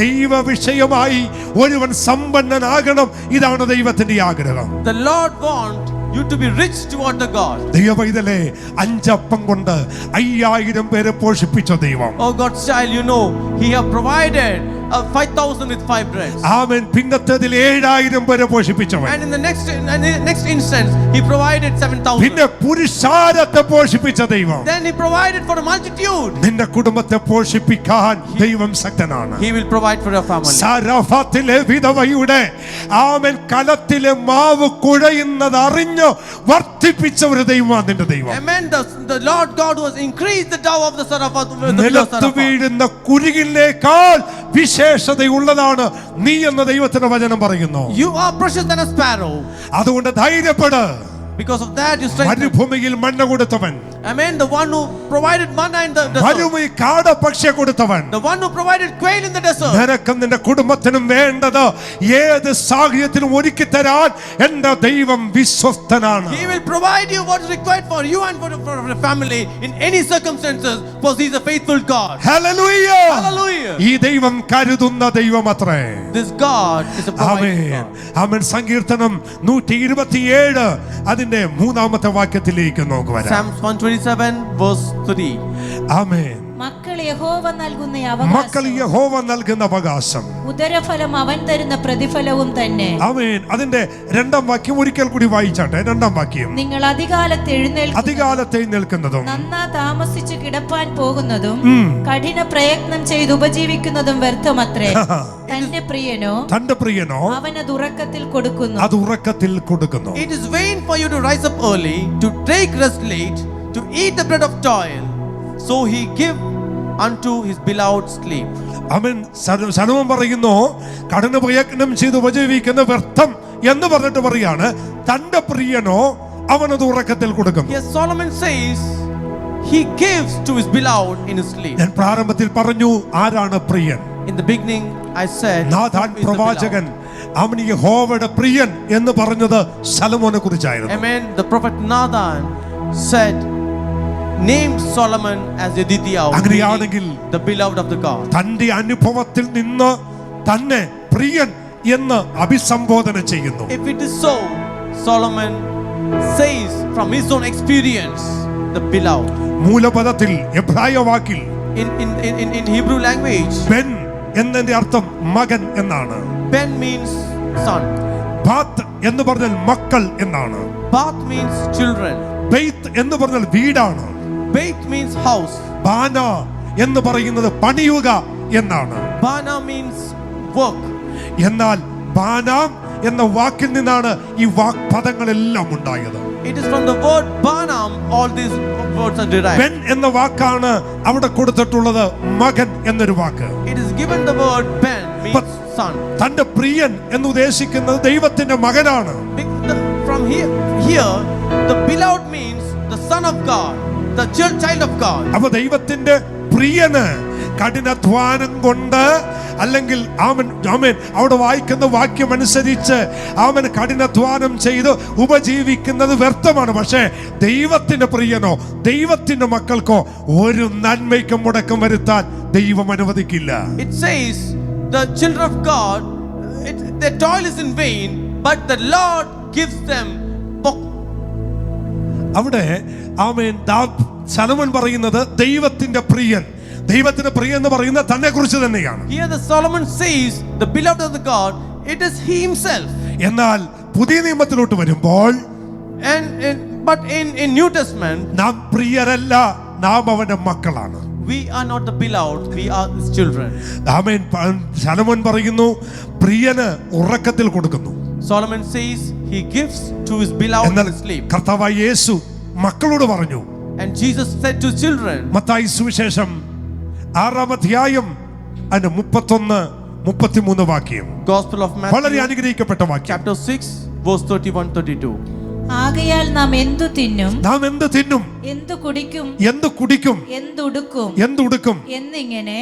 ദൈവ വിഷയമായി ഒരുവൻ സമ്പന്നനാകണം. ഇതാണ് ദൈവത്തിന്റെ ആഗ്രഹം. The Lord wants you to be rich toward the God. ദൈവമൈതലേ, 5 അപ്പം കൊണ്ട് 5000 പേരെ പോഷിപ്പിച്ച ദൈവം. Oh God's child, He have provided 5,000 with 5 breads. ആമേൻ. പിന്നത്തേതിൽ 7000 പേരെ പോഷിപ്പിച്ചവൻ. And in the next instance, He provided 7,000. പിന്നെ പുരുഷാരത്തെ പോഷിപ്പിച്ച ദൈവം. Then He provided for a multitude. നിന്റെ കുടുംബത്തെ പോഷിപ്പിക്കാൻ ദൈവം ശക്തനാണ്. He will provide for your family. സാരഫത്തിലെ വിധവയുടെ ആമേൻ കലത്തിലെ മാവ് കുഴയുന്നത് അറിഞ്ഞ് വർദ്ധിപ്പിച്ച ഒരു ദൈവമാണ് നിന്റെ ദൈവം. Amen. The Lord God was increased the dough of the Sarafat. നിലത്ത് വീഴുന്ന കുരുകിലേക്കാൾ വിശേഷതയുള്ളതാണ് നീ എന്ന ദൈവത്തിന്റെ വചനം പറയുന്നു. You are precious than a sparrow. അതുകൊണ്ട് ധൈര്യപ്പെട്. Because of that you strengthen. മരുഭൂമിയിൽ മണ്ണ കൊടുത്തവൻ. Amen. The one who provided manna in the desert. മരുഭൂമി കാടപ്പക്ഷിയെ കൊടുത്തവൻ. The one who provided quail in the desert. നിനക്കും നിന്റെ കുടുംബത്തിനും വേണ്ടത് ഏത് സാഹചര്യത്തിലും ഒരുക്കി തരാൻ എൻ്റെ ദൈവം വിശ്വസ്തനാണ്. He will provide you what is required for you and for your family in any circumstances, because He is a faithful God. Hallelujah. Hallelujah. ഈ ദൈവം കരുതുന്ന ദൈവമത്രേ. This God is a providing God. ആമേൻ. സങ്കീർത്തനം 127 അതിന്റെ 3-ാമത്തെ വാക്യത്തിലേക്ക് നമുക്ക് വരാം. Psalms 127 verse 3. ആമേൻ. മക്കൾ യഹോവ നൽകുന്ന അവകാശം, ഉദരഫലം അവൻ തരുന്ന പ്രതിഫലവും തന്നെ. ആമേൻ. അതിന്റെ 2-ാം വാക്യം ഒരിക്കൽ കൂടി വായിച്ചാട്ടെ. 2-ാം വാക്യം. നിങ്ങൾ അധികാലത്ത് എഴുന്നേൽക്കുന്നതും നന്നാ താമസിച്ചു കിടപ്പാൻ പോകുന്നതും കഠിന പ്രയത്നം ചെയ്ത് ഉപജീവിക്കുന്നതും വ്യർത്ഥമത്രേ. തന്റെ പ്രിയനോ അവനത് ഉറക്കത്തിൽ കൊടുക്കുന്നു. It is vain for you to rise up early, to take rest late, to eat the bread of toil, so He give unto His beloved sleep. ആമേൻ. സലോമോൻ പറയുന്നു, കഠിന പ്രയത്നം ചെയ്ത് ഉപജീവിക്കുന്ന വ്യർത്ഥം എന്ന് പറഞ്ഞിട്ട് പറയാണ്, തന്റെ പ്രിയനോ അവനത് ഉറക്കത്തിൽ കൊടുക്കുന്നു. Yes, Solomon says he gives to his beloved in his sleep. ഞാൻ പ്രാരംഭത്തിൽ പറഞ്ഞു, ആരാണ് പ്രിയൻ? In the beginning I said Nathan പ്രവാചകൻ അവൻ യഹോവയുടെ പ്രിയൻ എന്ന് പറഞ്ഞത് ശലോമോനെ കുറിച്ചായിരുന്നു. Amen. The prophet Nathan said, named Solomon as Yedidiah, അങ്ങനെയാണെങ്കിൽ the beloved of the God. തന്റെ അനുഭവത്തിൽ നിന്ന് തന്നെ പ്രിയൻ എന്ന് അഭിസംബോധന ചെയ്യുന്നു. If it is so, Solomon says from his own experience, the beloved. മൂലപദത്തിൽ എബ്രായ വാക്കിൽ in Hebrew language, ബെൻ എന്നതിന്റെ അർത്ഥം മകൻ എന്നാണ്. Ben means son. ബാത്ത് എന്ന് പറഞ്ഞാൽ മക്കൾ എന്നാണ്. Bath means children. ബെയ്ത്ത് എന്ന് പറഞ്ഞാൽ വീടാണ്. Beit means house. ബാന എന്ന് പറയുന്നത് പണിയുക എന്നാണ്. Bana means work. എന്നാൽ ബാനാം എന്ന വാക്കിൽ നിന്നാണ് ഈ പദങ്ങളെല്ലാം ഉണ്ടായത്. It is from the word Banam all these words are derived. Ben എന്ന വാക്കാണ് അവിടെ കൊടുത്തിട്ടുള്ളത്, മകൻ എന്നൊരു വാക്ക്. It is given the word Ben means son. തന്റെ പ്രിയൻ എന്ന് ഉദ്ദേശിക്കുന്നത് ദൈവത്തിന്റെ മകനാണ്. From here the beloved means the son of God, the child of God. അപ്പൊ ദൈവത്തിന്റെ പ്രിയന് കഠിനാധ്വാനം കൊണ്ട്, അല്ലെങ്കിൽ ആമൻ അവിടെ വായിക്കുന്ന വാക്യം അനുസരിച്ച് അവൻ കഠിനാധ്വാനം ചെയ്ത് ഉപജീവിക്കുന്നത് വ്യർത്ഥമാണ്. പക്ഷേ ദൈവത്തിന്റെ പ്രിയനോ ദൈവത്തിന്റെ മക്കൾക്കോ ഒരു നന്മയ്ക്കും മുടക്കം വരുത്താൻ ദൈവം അനുവദിക്കില്ല. It says the children of God, their toil is in vain, but the Lord gives them. അവിടെ ആമേൻ ശലോമോൻ പറയുന്നത് ദൈവത്തിന്റെ പ്രിയൻ, ദൈവത്തിന്റെ പ്രിയൻ എന്ന് പറയുന്നത് തന്നെ കുറിച്ച് തന്നെയാണ്. Here the Solomon says the beloved of the God, it is he himself. എന്നാൽ പുതിയ നിയമത്തിലോട്ട് വരുമ്പോൾ but in New Testament നാം പ്രിയരല്ല, നാം അവന്റെ മക്കളാണ്. we are not the beloved, we are his children. ആമേൻ. ശലോമോൻ പറയുന്നു പ്രിയന് ഉറക്കത്തിൽ കൊടുക്കുന്നു. Solomon says he gives to his beloved in sleep. കർത്താവായ യേശു മക്കളോട് പറഞ്ഞു. And Jesus said to children. Mathai സുവിശേഷം 6-ാം അധ്യായം 31-33 വാക്യം. Gospel of Matthew വളരെ അനുഗ്രഹിക്കപ്പെട്ട വാക്യം. chapter 6 verse 31-32. ആകയാൽ നാം എന്തു തിന്നും, നാം എന്ത് തിന്നും, എന്തു കുടിക്കും, എന്ത് കുടിക്കും, എന്തുടുക്കും എന്നിങ്ങനെ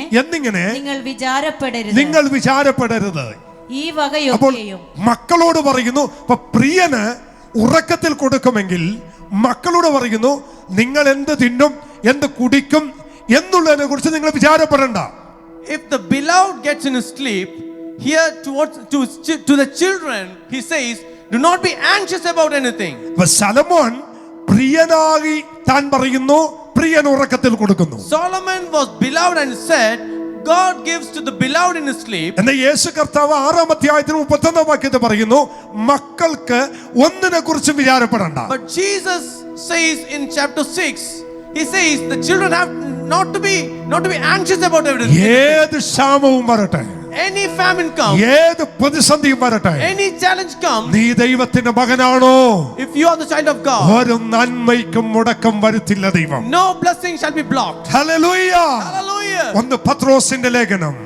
നിങ്ങൾ വിചാരപ്പെടരുത്. ഈ വകയൊക്കെയും മക്കളോട് പറയുന്നു. അപ്പൊ പ്രിയന് ഉറക്കത്തിൽ കൊടുക്കുമെങ്കിൽ മക്കളോട് പറയുന്നു നിങ്ങൾ എന്ത് തിന്നും എന്ത് കുടിക്കും എന്നുള്ളതിനെ കുറിച്ച് നിങ്ങൾ വിചാരപ്പെടണ്ട. If the beloved gets in his sleep, here to the children he says, do not be anxious about anything. ശലോമോൻ പ്രിയനായി താൻ പറയുന്നു, പ്രിയൻ ഉറക്കത്തിൽ കൊടുക്കുന്നു. Solomon was beloved and said God gives to the beloved in his sleep. എന്നാൽ യേശു കർത്താവ് 6-ാം അധ്യായത്തിൽ 31-ാം വാക്യത്തിൽ പറയുന്നു മക്കൾക്ക് ഒന്നിനെ കുറിച്ചും വിചാരപ്പെടണ്ട. But Jesus says in chapter 6, he says the children have not to be anxious about everything. ഏത് ക്ഷാമവും വരട്ടെ, any famine comes, ഏത് പ്രതിസന്ധിയും വരട്ടെ, any challenge comes, നീ ദൈവത്തിന്റെ മകനാണോ, if you are the child of God, ഒരു നന്മയ്ക്കും മുടക്കം വരുത്തില്ല ദൈവം. no blessing shall be blocked. Hallelujah. Hallelujah. ഒന്ന് പത്രോസിന്റെ ലേഖനം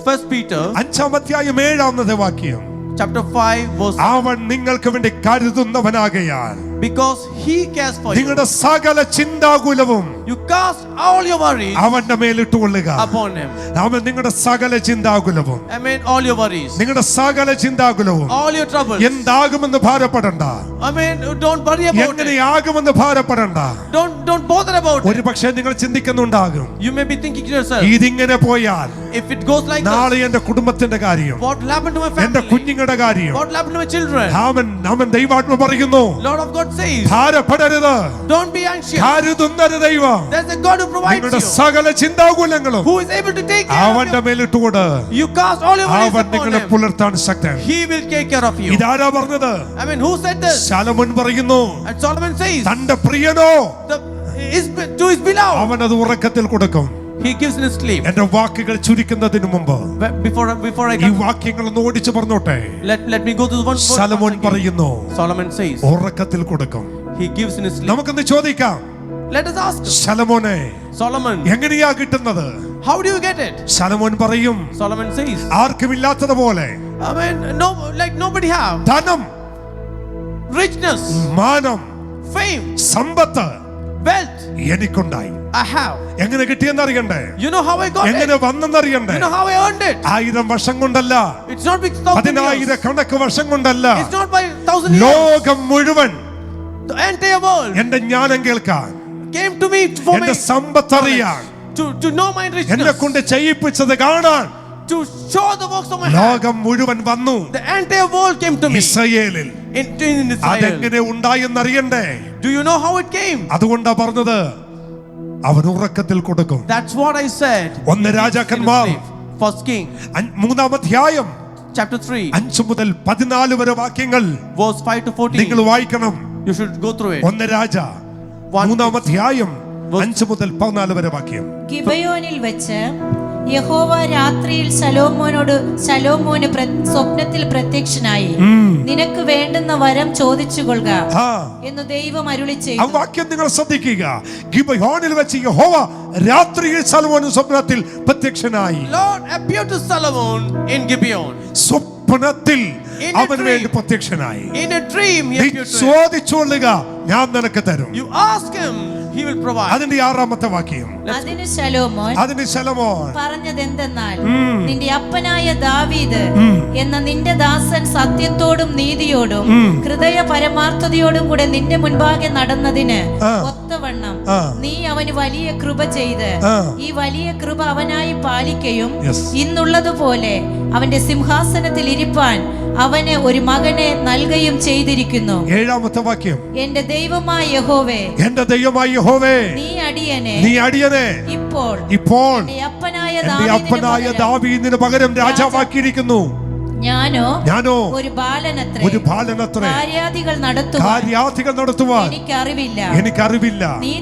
1 Peter 5-ാം അധ്യായം 7-ാമത്തെ വാക്യം. chapter 5 verse. അവൻ നിങ്ങൾക്ക് വേണ്ടി കരുതുന്നവനാകയാൽ because he cares for you, നിങ്ങളുടെ സകല ചിന്താകുലവും you cast all your worries അവന്റെ മേലിട്ടുകൊള്ളുക. upon him. അവൻ നിങ്ങളുടെ സകല ചിന്താകുലവും, I mean all your worries, നിങ്ങളുടെ സകല ചിന്താകുലവും all your troubles. എന്താകുമെന്ന് ഭാരപ്പെടണ്ട. I mean don't worry about it. എങ്ങനെയാകുമെന്ന് ഭാരപ്പെടണ്ട. Don't bother about it. ഒരു പക്ഷേ നിങ്ങൾ ചിന്തിക്കുന്നുണ്ടാകും, You may be thinking to yourself, ഇതിങ്ങനെ പോയാൽ if it goes like നാളെ this, എന്റെ കുടുംബത്തിന്റെ കാര്യം, what will happen to my എന്റെ family, കുഞ്ഞുങ്ങളുടെ കാര്യം. what will happen to my children? അവൻ ദൈവാത്മ പറയുന്നു Lord of God says, ഭാരപ്പെടരുത്, don't be anxious. കരുതുന്നൊരു ദൈവം There's a God who provides നിങ്ങളുടെ you, സകല ചിന്താകുലങ്ങളും who is able to take care of അവന്റെ you. മേലിട്ടുകൊണ്ട് You cast all your worries അവൻ upon നിങ്ങളെ him. പുലർത്താൻ ശക്തൻ. He will take care of you. ഇതാരാ പറഞ്ഞത്? I mean who said this? ശലോമോൻ പറയുന്നു And Solomon says, തന്റെ പ്രിയനോ to his beloved, അവനത് ഉറക്കത്തിൽ കൊടുക്കും. he gives in his sleep. എന്റെ വാക്കുകൾ ചുരുക്കുന്നതിന് മുമ്പ് Before I ഈ വാക്യങ്ങൾ ഒന്ന് ഓടിച്ചു പറഞ്ഞോട്ടെ. let me go to the one verse. ശലോമോൻ പറയുന്നു Solomon says ഉറക്കത്തിൽ കൊടുക്കും. he gives in his sleep. നമുക്കൊന്ന് ചോദിക്കാം, Let us ask ശലോമോനെ Solomon, എങ്ങനെയാ കിട്ടുന്നത്? how do you get it? ശലോമോൻ പറയും Solomon says, ആർക്കും ഇല്ലാത്തതുപോലെ I mean like nobody have ധനം, richness, മാനം, fame, Sampath wealth. എനിക്കുണ്ടായി. I have. എങ്ങനെ കിട്ടിയെന്ന് അറിയണ്ടേ? You know how I got എങ്ങനെ it? വന്നെന്നറിയണ്ടേ? You know how I earned it? 1000 വർഷം കൊണ്ടല്ല, It's not with 1000 10,000 years. കണക്ക് വർഷം കൊണ്ടല്ല, It's not by 1000 years. ലോകം മുഴുവൻ The entire world എന്റെ ജ്ഞാനം കേൾക്കാൻ, came to me for എന്റെ my സമ്പത്ത് അറിയാൻ, to know my എന്നെ richness, കൊണ്ട് ചെയ്യിപ്പിച്ചത് കാണാൻ to show the works of my hand. ലോകം മുഴുവൻ വന്നു. The entire world came to me. ഇസ്രായേലിൽ In Israel. അതെങ്ങനെ ഉണ്ടായെന്നറിയണ്ടേ? Do you know how it came? അതുകൊണ്ടാ പറഞ്ഞത് അവൻ ഉറക്കത്തിൽ കൊടുക്കും. That's what I said. ഒന്ന് രാജാക്കന്മാർ First King 3-ാം അധ്യായം chapter 3 5 മുതൽ 14 വരെ വാക്യങ്ങൾ verse 5 to 14. നിങ്ങൾ വായിക്കണം. You should go through it. ഒന്ന് രാജ One 3-ാം അധ്യായം 5 മുതൽ 14 വരെ വാക്യം. ഗിബയോനിൽ വെച്ച് യഹോവ രാത്രിയിൽ ശലോമോന് സ്വപ്നത്തിൽ പ്രത്യക്ഷനായി, നിനക്ക് വേണ്ടുന്ന വരം ചോദിച്ചുകൊള്ളുക എന്ന് ദൈവം അരുളി ആ ചെയ്തു. വാക്യം നിങ്ങൾ ശ്രദ്ധിക്കുക. ഗിബയോനിൽ വെച്ച് യഹോവ രാത്രിയിൽ ശലോമോന് സ്വപ്നത്തിൽ പ്രത്യക്ഷനായി. Lord appeared to Solomon in Gibeon. സ്വപ്നത്തിൽ In a അവന് dream. വേണ്ടി പ്രത്യക്ഷനായി. In a dream he നീ appeared to him. ചോദിച്ചുകൊള്ളുക, ഞാൻ നിനക്ക് തരും. You ask him, he will provide. അതിന്റെ 6-ാമത്തെ വാക്യം. അതിന് ശലോമോൻ അതിന് ശലോമോൻ പറഞ്ഞതെന്തെന്നാൽ, നിന്റെ അപ്പനായ ദാവീദ് എന്ന നിന്റെ ദാസൻ സത്യത്തോടും നീതിയോടും ഹൃദയ പരമാർത്ഥതയോടും കൂടെ നിന്റെ മുൻപാകെ നടന്നതിന് ഒത്തവണ്ണം നീ അവന് വലിയ കൃപ ചെയ്ത് ഈ വലിയ കൃപ അവനായി പാലിക്കയും Yes. ഇന്നുള്ളതുപോലെ അവന്റെ സിംഹാസനത്തിൽ ഇരിപ്പാൻ അവന് ഒരു മകനെ നൽകുകയും ചെയ്തിരിക്കുന്നു. 7-ാമത്തെ വാക്യം. എന്റെ ദൈവമായ യഹോവേ, എന്റെ ദൈവമായ യഹോവേ, നീ അടിയനെ ഇപ്പോൾ എന്റെ അപ്പനായ എന്റെ അപ്പനായ ദാവീദിന് പകരം രാജാവാക്കിയിരിക്കുന്നു. ഞാനോ ഒരു ബാലനത്രേ, കാര്യാദികൾ നടത്തുവാൻ എനിക്കറിവില്ല. നീ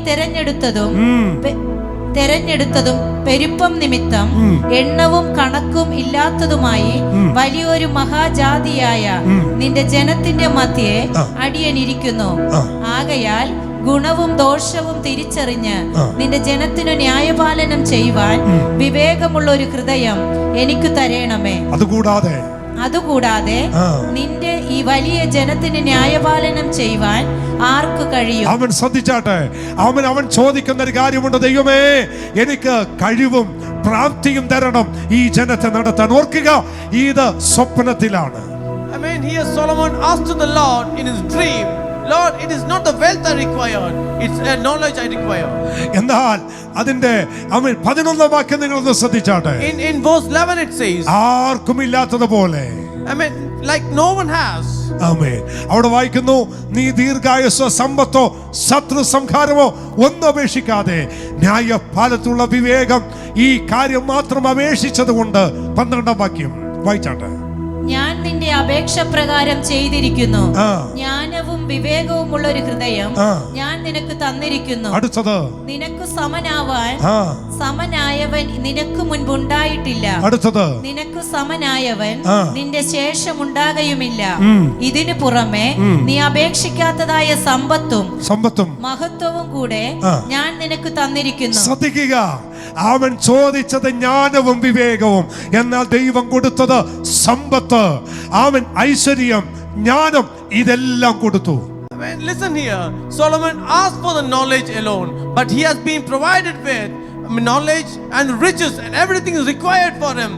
തെരഞ്ഞെടുത്തതും പെരുപ്പം നിമിത്തം എണ്ണവും കണക്കും ഇല്ലാത്തതുമായി വലിയൊരു മഹാജാതിയായ നിന്റെ ജനത്തിന്റെ മധ്യേ അടിയനിരിക്കുന്നു. ആകയാൽ ഗുണവും ദോഷവും തിരിച്ചറിഞ്ഞ് നിന്റെ ജനത്തിനു ന്യായപാലനം ചെയ്യുവാൻ വിവേകമുള്ള ഒരു ഹൃദയം എനിക്ക് തരേണമേ. അതുകൂടാതെ നിന്റെ ഈ വലിയ ജനത്തിന് ന്യായപാലനം ചെയ്യുവാൻ ആർക്ക് കഴിയും? അവൻ ശ്രദ്ധിച്ചാട്ടെ. അവൻ ചോദിക്കുന്ന ഒരു കാര്യമുണ്ട്. ദൈവമേ, എനിക്ക് കഴിവും പ്രാപ്തിയും തരണം ഈ ജനത്തെ നടത്താൻ. ഓർക്കുക, ഇത് സ്വപ്നത്തിലാണ്. I mean, here Solomon asked to the Lord in his dream, Lord, it is not the wealth I require, it's a knowledge I require. എന്നാൽ അതിന്റെ 11-ാം വാക്യം നിങ്ങളൊന്ന് ശ്രദ്ധിച്ചാട്ടെ. In verse 11 it says, ആർക്കും ഇല്ലാത്തതുപോലെ, I mean, like no one has. ആമേൻ. അവിടെ വായിക്കുന്നു, നീ ദീർഘായുസ്സോ സമ്പത്തോ ശത്രു സംഹാരമോ ഒന്നും അപേക്ഷിക്കാതെ ന്യായപാലത്തുള്ള വിവേകം ഈ കാര്യം മാത്രം അപേക്ഷിച്ചത് കൊണ്ട്. 12-ാം വാക്യം വായിച്ചാട്ടെ. ഞാൻ നിന്റെ അപേക്ഷ പ്രകാരം ചെയ്തിരിക്കുന്നു. ജ്ഞാനവും വിവേകവും ഉള്ള ഒരു ഹൃദയം ഞാൻ നിനക്ക് തന്നിരിക്കുന്നു. അടുത്തത്, നിനക്ക് സമനായവൻ നിനക്ക് മുൻപുണ്ടായിട്ടില്ല. അടുത്തത്, നിനക്ക് സമനായവൻ നിന്റെ ശേഷം ഉണ്ടാകുകയുമില്ല. ഇതിനു പുറമെ നീ അപേക്ഷിക്കാത്തതായ സമ്പത്തും മഹത്വവും കൂടെ ഞാൻ നിനക്ക് തന്നിരിക്കുന്നു. ശ്രദ്ധിക്കുക, അവൻ ചോദിച്ചത് ജ്ഞാനവും വിവേകവും, എന്നാൽ ദൈവം കൊടുത്തത് സമ്പത്ത്, അവൻ ഐശ്വര്യം, ജ്ഞാനം, ഇതെല്ലാം കൊടുത്തു. Listen here, Solomon asked for the knowledge alone, but he has been provided with knowledge and riches and everything is required for him.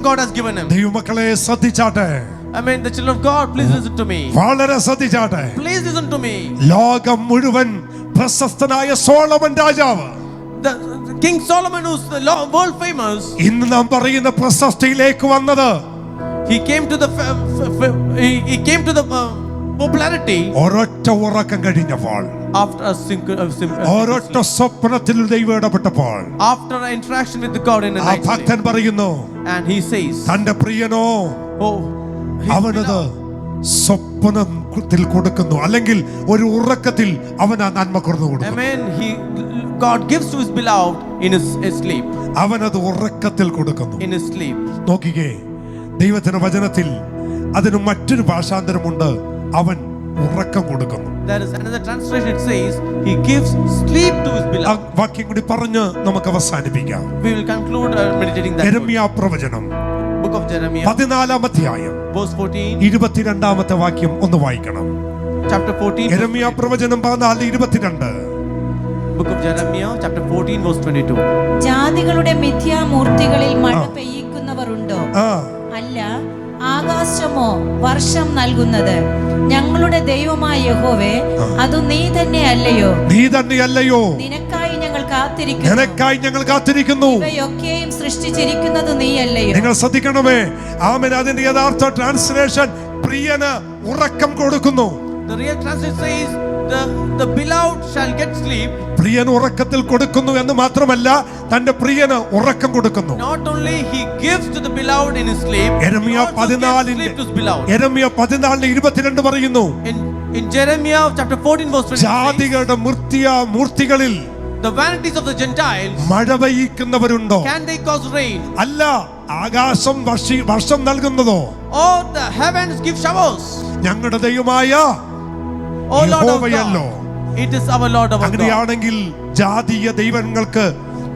God has given him. ദൈവമക്കളെ ശ്രദ്ധിച്ചാട്ടെ. I mean, the children of God, please listen to me. വളരെ ശ്രദ്ധിച്ചാട്ടെ. Please listen to me. ലോകം മുഴുവൻ പ്രശസ്തനായ Solomon രാജാവ്, The King Solomon, who's the world famous, ഇന്ന് നാം പറയുന്ന പ്രശസ്തിയിലേക്ക് വന്നത്, he came to the popularity ഒരൊറ്റ ഉറക്കം കഴിഞ്ഞപ്പോൾ, after ഒരൊറ്റ സ്വപ്നത്തിൽ ദൈവം ഇടപെട്ടപ്പോൾ, after an interaction with the God in a ആ night ഭക്തൻ പറയുന്നു, and he says, തന്റെ പ്രിയനോ അവനത് സ്വപ്നത്തിൽ കൊടുക്കുന്നു, അല്ലെങ്കിൽ ഒരു ഉറക്കത്തിൽ അവൻ ആ നന്മ കൊടുക്കുന്നു. Amen. God gives to his beloved in his sleep. അവനത് ഉറക്കത്തിൽ കൊടുക്കുന്നു. In his sleep. നോക്കിക്കേ, ദൈവത്തിന്റെ വചനത്തിൽ അതിന് മറ്റൊരു ഭാഷാന്തരമുണ്ട്, അവൻ ഉറക്കം കൊടുക്കുന്നു. There is another translation, it says he gives sleep to his beloved. വാക്യം കൂടി പറഞ്ഞ് നമുക്ക് അവസാനിപ്പിക്കാം. We will conclude meditating that. യെരമ്യാ പ്രവചനം Book of Jeremiah 14-ാം അധ്യായം verse 14. 22-ാമത്തെ വാക്യം ഒന്ന് വായിക്കണം. Chapter 14. യെരമ്യാ പ്രവചനം 14:22. Book of Jeremiah chapter 14 verse 22. ജാതികളുടെ മിഥ്യാമൂർത്തികളിൽ മഴ പെയ്യിക്കുന്നവർ ഉണ്ടോ? അല്ല, ആകാശമോ വർഷം നൽകുന്നത്? ഞങ്ങളുടെ ദൈവമായ യഹോവേ, അത് നീ തന്നെയല്ലയോ? നിനക്കായി ഞങ്ങൾ കാത്തിരിക്കുന്നു. ഇവയൊക്കെയും സൃഷ്ടിച്ചിരിക്കുന്നത് നീയല്ലയോ? നിങ്ങൾ ശ്രദ്ധിക്കണമേ. ആമേൻ. അതിന്റെ യഥാർത്ഥ ട്രാൻസ്ലേഷൻ പ്രിയന് ഉറക്കം കൊടുക്കുന്നു. The real translation says the beloved shall get sleep. പ്രിയൻ ഉറക്കത്തിൽ കൊടുക്കുന്നു എന്ന് മാത്രമല്ല, തന്റെ പ്രിയന് ഉറക്കം കൊടുക്കുന്നു. Not only he gives to the beloved in his sleep, യെരമ്യാ 14:22 പറയുന്നു, in In Jeremiah chapter 14 verse 26, ജാതികളുടെ മൂർത്തികളിൽ the vanities of the Gentiles, മഴ പെയ്യിക്കുന്നവരുണ്ടോ? can they cause rain? അല്ല, ആകാശം വർഷം നൽകുന്നതോ? Or the heavens give showers? ഞങ്ങളുടെ ദൈവമായ O Lord of യഹോവയല്ലോ. God, it is our Lord our God. അങ്ങനെയാണെങ്കിൽ ജാതീയ ദൈവങ്ങൾക്ക്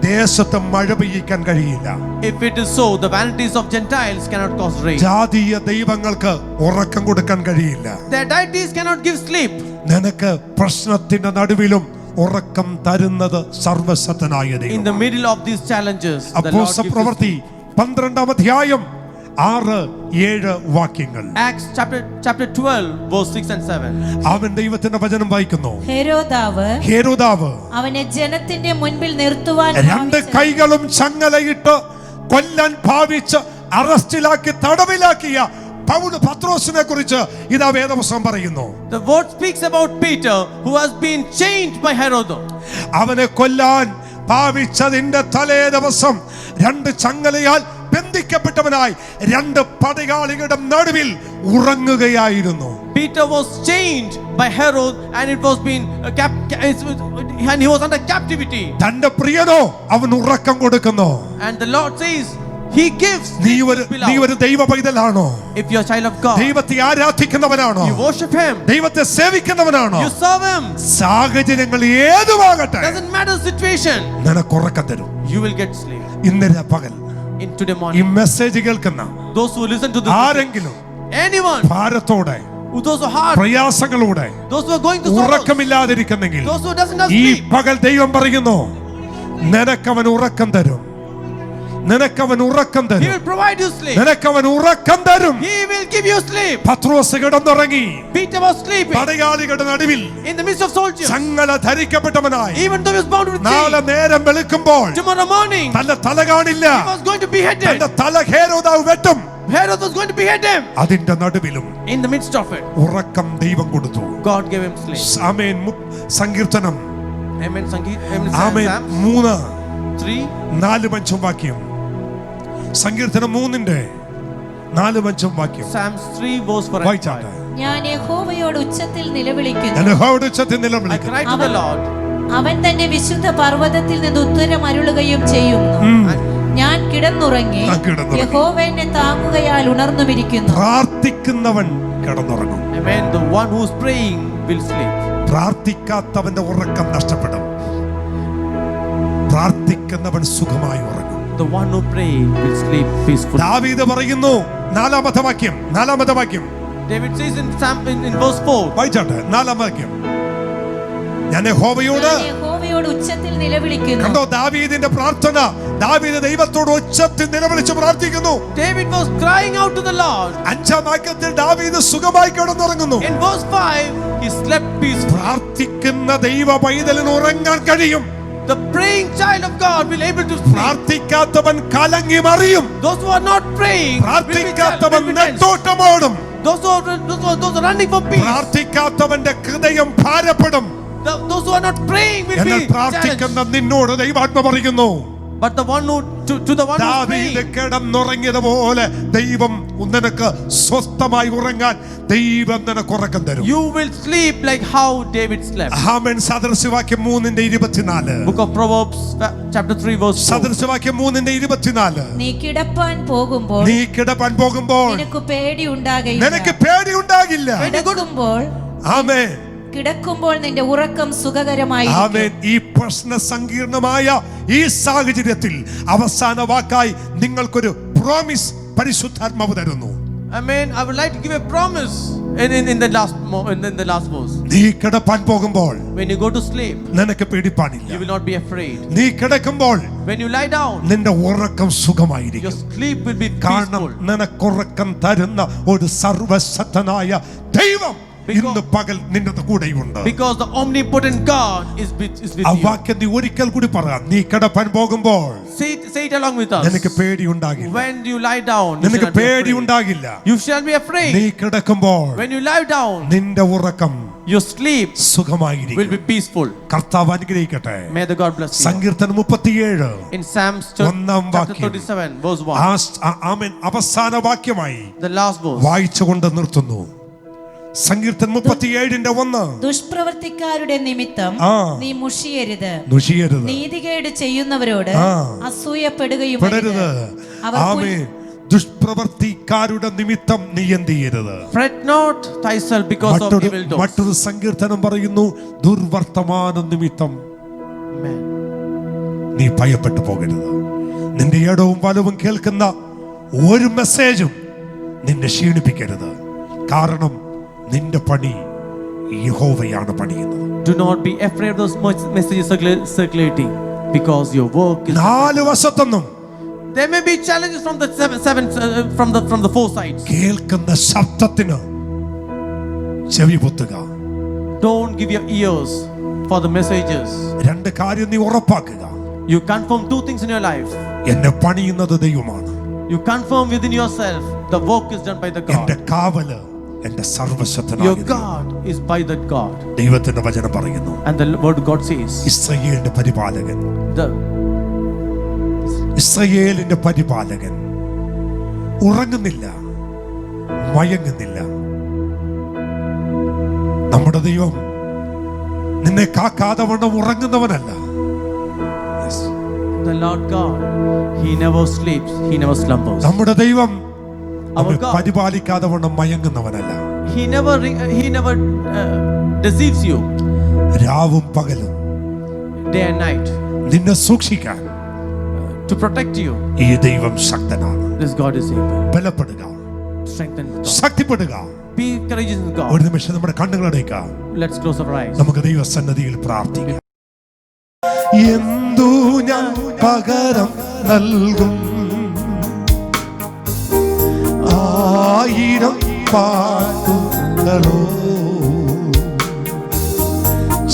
ദേശത്ത് മഴ പെയ്യിക്കാൻ കഴിയില്ല. If it is so, the vanities of Gentiles cannot cause rain. ജാതീയ ദൈവങ്ങൾക്ക് ഉറക്കം കൊടുക്കാൻ കഴിയില്ല. Their deities cannot give sleep. നിനക്ക് പ്രശ്നത്തിന്റെ നടുവിലും ഉറക്കം തരുന്നത് സർവശക്തനായ In ദൈവം. the middle of these challenges, the Lord അപ്പോസ്തല gives us പ്രവൃത്തി 12-ാം അധ്യായം 6-7 വാക്യങ്ങൾ. Acts chapter 12 verse 6 and 7. അവൻ ദൈവത്തിന്റെ വചനം വായിക്കുന്നു. ഹെരോദാവ് അവനെ ജനത്തിന്റെ മുൻപിൽ നിർത്തുവാൻ രണ്ട് കൈകളും ചങ്ങലയിട്ട് കൊല്ലാൻ ഭാവിച്ച് അറസ്റ്റിലാക്കി തടവിലാക്കിയ പത്രോസിനെ കുറിച്ച് ഇതാ വേദപുസ്തകം പറയുന്നു. The word speaks about Peter who has been chained by Herod. അവനെ കൊല്ലാൻ ഭാവിച്ചതിന്റെ തലേ ദിവസം രണ്ട് ചങ്ങലയാൽ ബന്ധിക്കപ്പെട്ടവനായി രണ്ട് പടയാളികളുടെ നടുവിൽ ഉറങ്ങുകയായിരുന്നു. Peter was chained by Herod and it was been and he was under captivity. തന്റെ പ്രിയനോ അവൻ ഉറക്കം കൊടുക്കുന്നു. And the Lord says he gives. നീ ഒരു ദൈവ പൈതലാണോ? If you are a child of God, ദൈവത്തെ ആരാധിക്കുന്നവനാണോ? you worship him, ദൈവത്തെ സേവിക്കുന്നവനാണോ? you serve him. സാഹചര്യങ്ങൾ ഏതുമാകട്ടെ, Doesn't matter the situation, നിനക്ക് ഉറക്കം തരും. you will get sleep. ഇന്നലെ പകൽ In today ഈ morning, മെസ്സേജ് കേൾക്കുന്ന those who listen to this, ആരെങ്കിലും anyone, ഭാരത്തോടെ those who are hard, പ്രയാസങ്ങളോടെ those who are going to sorrows, ഉറക്കമില്ലാതിരിക്കുന്നെങ്കിൽ those who doesn't have ഈ sleep, പകൽ ദൈവം പറയുന്നു, നിനക്കവൻ ഉറക്കം തരും. നിനക്കവൻ ഉറക്കം he തരും. will provide you sleep. നിനക്കവൻ ഉറക്കം തരും. He will give you sleep. പത്രോസ് കിടന്നുറങ്ങി. Peter was sleeping പടയാളികളുടെ നടുവിൽ in the midst of soldiers. ചങ്ങല ധരിക്കപ്പെട്ടവനായി Even though he was bound with നാളെ chains, നേരം വെളുക്കുമ്പോൾ tomorrow morning തന്റെ തല കാണില്ല. he was going to behead him. തന്റെ തല ഹേരോദാവ് വെട്ടും. Herod was going to behead him. അതിന്റെ നടുവിലും In the midst of it, ഉറക്കം ദൈവം കൊടുത്തു. God gave him sleep. ആമേൻ. സങ്കീർത്തനം Amen. ആമേൻ Psalms 3:4-5 വാക്യം. സങ്കീർത്തനം 3:4-5 വാക്യം Psalms 3 verse 4 and വായിച്ചാട്ടെ. 5. ഞാൻ യഹോവയോട് ഉച്ചത്തിൽ നിലവിളിക്കുന്നു. ഞാൻ യഹോവയുടെ ഉച്ചത്തിൽ I നിലവിളിക്കുന്നു. cried to the Lord. അവൻ തന്റെ വിശുദ്ധ പർവ്വതത്തിൽ നിന്ന് ഉത്തരം അരുളുകയും ചെയ്യുന്നു. ഞാൻ കിടന്നുറങ്ങി, ഞാൻ കിടന്നുറങ്ങി. യഹോവ എന്നെ താങ്ങുകയാൽ ഉണർന്നുമിരിക്കുന്നു. പ്രാർത്ഥിക്കുന്നവൻ കിടന്നുറങ്ങും. Amen. The one who is praying will sleep. പ്രാർത്ഥിക്കാത്തവന്റെ ഉറക്കം നഷ്ടപ്പെടും. പ്രാർത്ഥിക്കുന്നവൻ സുഖമായി ഉറങ്ങും. The one who prays will sleep peacefully. ദാവീദ് പറയുന്നു 4-ാമത്തെ വാക്യം. David says in verse 4. വായിച്ചാട്ടെ 4-ാം വാക്യം. ഞാൻ യഹോവയോട് ഉച്ചത്തിൽ നിലവിളിക്കുന്നു. കണ്ടോ ദാവീദിന്റെ പ്രാർത്ഥന. ദാവീദ് ദൈവത്തോട് ഉച്ചത്തിൽ നിലവിളിച്ച് പ്രാർത്ഥിക്കുന്നു. David was crying out to the Lord. 5-ാം വാക്യത്തിൽ ദാവീദ് സുഖമായി കിടന്നുറങ്ങുന്നു. In verse 5 he slept peacefully. പ്രാർത്ഥിക്കുന്ന ദൈവ പൈതലിന് ഉറങ്ങാൻ കഴിയും. The praying child of God will able to sleep. പ്രാർത്ഥിക്കാത്തവൻ കലങ്ങി മറിയും. Those who are not praying പ്രാർത്ഥിക്കാത്തവൻ നെട്ടോട്ടമോടും. those who are running for peace. പ്രാർത്ഥിക്കാത്തവന്റെ ഹൃദയം ഭാരപ്പെടും. Those who are not praying will എന്നാൽ be പ്രാർത്ഥിക്കുന്ന challenged. നിന്നോട് ദൈവാത്മ പറയുന്നു, But the one who to the one who is ദാവീദ് praying, കിടന്നുറങ്ങിയതുപോലെ ദൈവം നിനക്ക് സ്വസ്ഥമായി ഉറങ്ങാൻ ദൈവം നിനക്ക് ഉറക്കം തരും. you will sleep like how David slept. Amen. സദൃശവാക്യം 3:24. Book of Proverbs chapter 3 verse 4. സദൃശവാക്യം 3:24. നീ കിടപ്പാൻ പോകുമ്പോൾ നീ കിടപ്പാൻ പോകുമ്പോൾ നിനക്ക് പേടി ഉണ്ടാകില്ല. നിനക്ക് പേടി ഉണ്ടാകില്ല. കിടക്കുമ്പോൾ നിന്റെ ഉറക്കം സുഖകരമായിരിക്കും. ആമേൻ. ഈ പ്രശ്ന സങ്കീർണമായ ഈ സാഹചര്യത്തിൽ അവസാന വാക്കായി നിങ്ങൾക്കൊരു പ്രോമിസ് പരിശുദ്ധാത്മാവ് തരുന്നു. Amen. I would like to give a promise in the last verse. നീ കിടപ്പാൻ പോകുമ്പോൾ When you go to sleep, നിനക്ക് പേടിപ്പാനില്ല. you will not be afraid. നീ കിടക്കുമ്പോൾ When you lie down, നിന്റെ ഉറക്കം your സുഖമായിരിക്കും. sleep will be കാരണം peaceful. നിനക്കുറക്കം തരുന്ന ഒരു സർവശക്തനായ ദൈവം ഇന്ന് പകൽ നിന്റെ കൂടെയുണ്ട്. Because the omnipotent God is with ആ you. വാക്യം നീ ഒരിക്കൽ കൂടി പറയാം. നീ കിടപ്പാൻ പോകുമ്പോൾ Say it along with us. നിനക്ക് പേടിയുണ്ടാകില്ല. When you lie down, you നിനക്ക് shall not be afraid. പേടിയുണ്ടാകില്ല. You shall be afraid. നീ കിടക്കുമ്പോൾ When you lie down, നിന്റെ ഉറക്കം your sleep will സുഖമായിരിക്കും. be peaceful. കർത്താവ് അനുഗ്രഹിക്കട്ടെ. May the God bless you. സങ്കീർത്തനം 37 In Psalms ഒന്നാം chapter വാക്യം. 37 verse 1. ആമേൻ. അവസാന വാക്യമായി The last verse. വായിച്ചുകൊണ്ട് നിർത്തുന്നു. സങ്കീർത്തനം 37:1. ദുഷ്പ്രവർത്തിക്കാരുടെ നിമിത്തം ആ. നീ മുഷിയരുത്, ദുഷിയരുത്, നീതികേട് ചെയ്യുന്നവരോട് ആ. അസൂയപ്പെടുകയും പെടരുത്. അവർ ആമേൻ. ദുഷ്പ്രവർത്തിക്കാരുടെ നിമിത്തം നീ എന്ത് ചെയ്യരുത്? Fret not thyself because of evil doers. മറ്റൊരു സങ്കീർത്തനം പറയുന്നു, ദുർവർത്തമാന നിമിത്തം Amen. നീ ഭയപ്പെട്ടു പോകരുത്. നിന്റെ ഇടവും വലവും കേൾക്കുന്ന ഒരു മെസ്സേജും നിന്നെ ക്ഷീണിപ്പിക്കരുത്. കാരണം നിന്റെ പണി യഹോവയാണ് പണിയുന്നത്. Do not be afraid of those messages circulating because your work is. 4 വശത്തൊന്നും There may be challenges from the from the four sides. കേൾക്കുന്ന ശബ്ദത്തിന് ചെവി പൊത്തുക. Don't give your ears for the messages. 2 കാര്യം നീ ഉറപ്പാക്കുക. You confirm 2 things in your life. എന്നെ പണിയുന്നത് ദൈവമാണ്. You confirm within yourself the work is done by the എന്റെ God. കാവല് എന്റെ Your സർവശക്തനായ God is by that God. ദൈവത്തിന്റെ വചനം പറയുന്നു, And the word God says, ഇസ്രായേലിന്റെ പരിപാലകൻ, the ഇസ്രായേലിന്റെ പരിപാലകൻ ഉറങ്ങുന്നില്ല, മയങ്ങുന്നില്ല. നമ്മുടെ ദൈവം നിന്നെ കാക്കാതെ വണ്ണം ഉറങ്ങുന്നവനല്ല. Yes. the Lord God, He never sleeps, He never slumbers. നമ്മുടെ ദൈവം നമ്മെ God. പരിപാലിക്കാതെ വണ്ണം മയങ്ങുന്നവനല്ല. He never deceives you രാവും പകലും day and night നിന്നെ സൂക്ഷിക്കാൻ to protect you. ഈ ദൈവം ശക്തനാണ്. This God is able. ബലപ്പെടുക, Strengthen God. ശക്തിപ്പെടുക. Be courageous in God. ഒരു നിമിഷം നമ്മുടെ കണ്ണുകളടയ്ക്കാം. Let's close our eyes. നമുക്ക് ദൈവസന്നിധിയിൽ പ്രാർത്ഥിക്കാം. എന്തു ഞാൻ പകരം നൽകും? 1000 പാട്ടുകളോ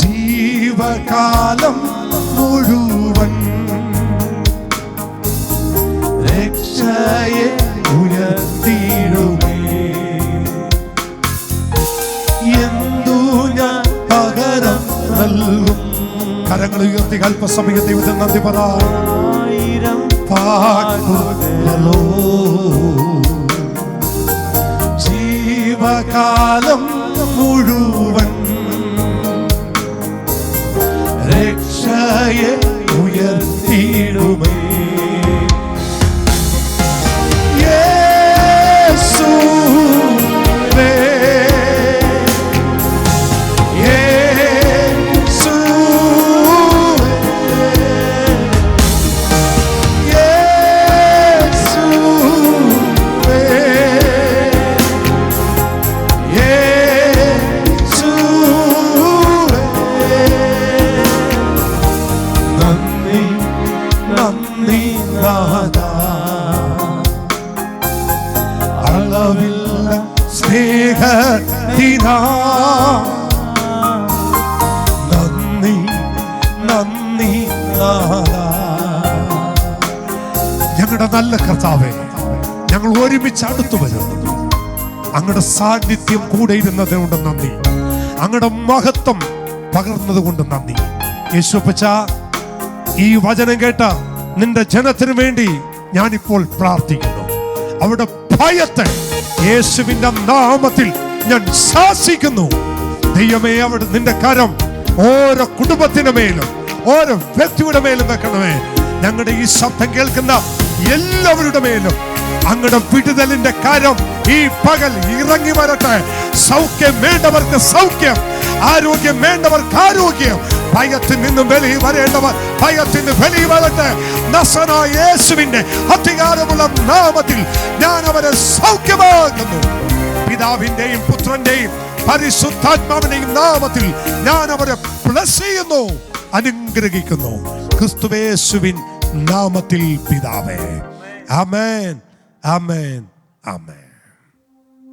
ജീവകാലം മുഴുവൻ രക്ഷയെ ഉയർത്തിയിടുമേ. എന്തു ഞാൻ പകരം നൽകും? കരങ്ങൾ ഉയർത്തി അല്പസമയം ദൈവത്തിന് നന്ദി പറ. 1000 പാട്ടുകളോ ജീവകാലം മുഴുവൻ രക്ഷയെ ഉയർത്തിയിടുമേ. യേശുവേ, അളവില്ല സ്നേഹത്തിനാ നന്ദി നന്ദി നാഥാ. ഞങ്ങളുടെ നല്ല കർത്താവേ, ഞങ്ങൾ ഒരുമിച്ച് അടുത്തു വരുന്നു. അങ്ങയുടെ സാന്നിധ്യം കൂടെ ഇരുന്നത് കൊണ്ട് നന്ദി. അങ്ങയുടെ മഹത്വം പകർന്നത് കൊണ്ട് നന്ദി. യേശുപ്പച്ച, ഈ വചനം കേട്ട നിന്റെ ജനത്തിനു വേണ്ടി ഞാനിപ്പോൾ പ്രാർത്ഥിക്കുന്നു. അവിടെ ഭയത്തെ യേശുവിന്റെ നാമത്തിൽ ഞാൻ ശാസിക്കുന്നു. ദൈവമേ, അവിടെ നിന്റെ കരം ഓരോ കുടുംബത്തിന്റെ മേലും ഓരോ വ്യക്തിയുടെ മേലും വെക്കണമേ. ഞങ്ങളുടെ ഈ ശബ്ദം കേൾക്കുന്ന എല്ലാവരുടെ മേലും അങ്ങയുടെ വിടുതലിന്റെ കരം ഈ പകൽ ഇറങ്ങി വരട്ടെ. സൗഖ്യം വേണ്ടവർക്ക് സൗഖ്യം, ആരോഗ്യം വേണ്ടവർക്ക് ആരോഗ്യം, ഭയത്തിൽ നിന്നും വെളിയിൽ വരേണ്ടവർ ഭയത്തിൽ നിന്ന് വെളിയിൽ വരട്ടെ. നസറായ യേശുവിന്റെ അധികാരമുള്ള നാമത്തിൽ ഞാൻ അവരെ സൗഖ്യമാക്കുന്നു. പിതാവിന്റെയും പുത്രന്റെയും പരിശുദ്ധാത്മാവിന്റെയും നാമത്തിൽ ഞാൻ അവരെ ബ്ലസ് ചെയ്യുന്നു, അനുഗ്രഹിക്കുന്നു. ക്രിസ്തുയേശുവിൻ നാമത്തിൽ പിതാവേ. ആമേൻ, ആമേൻ, ആമേൻ.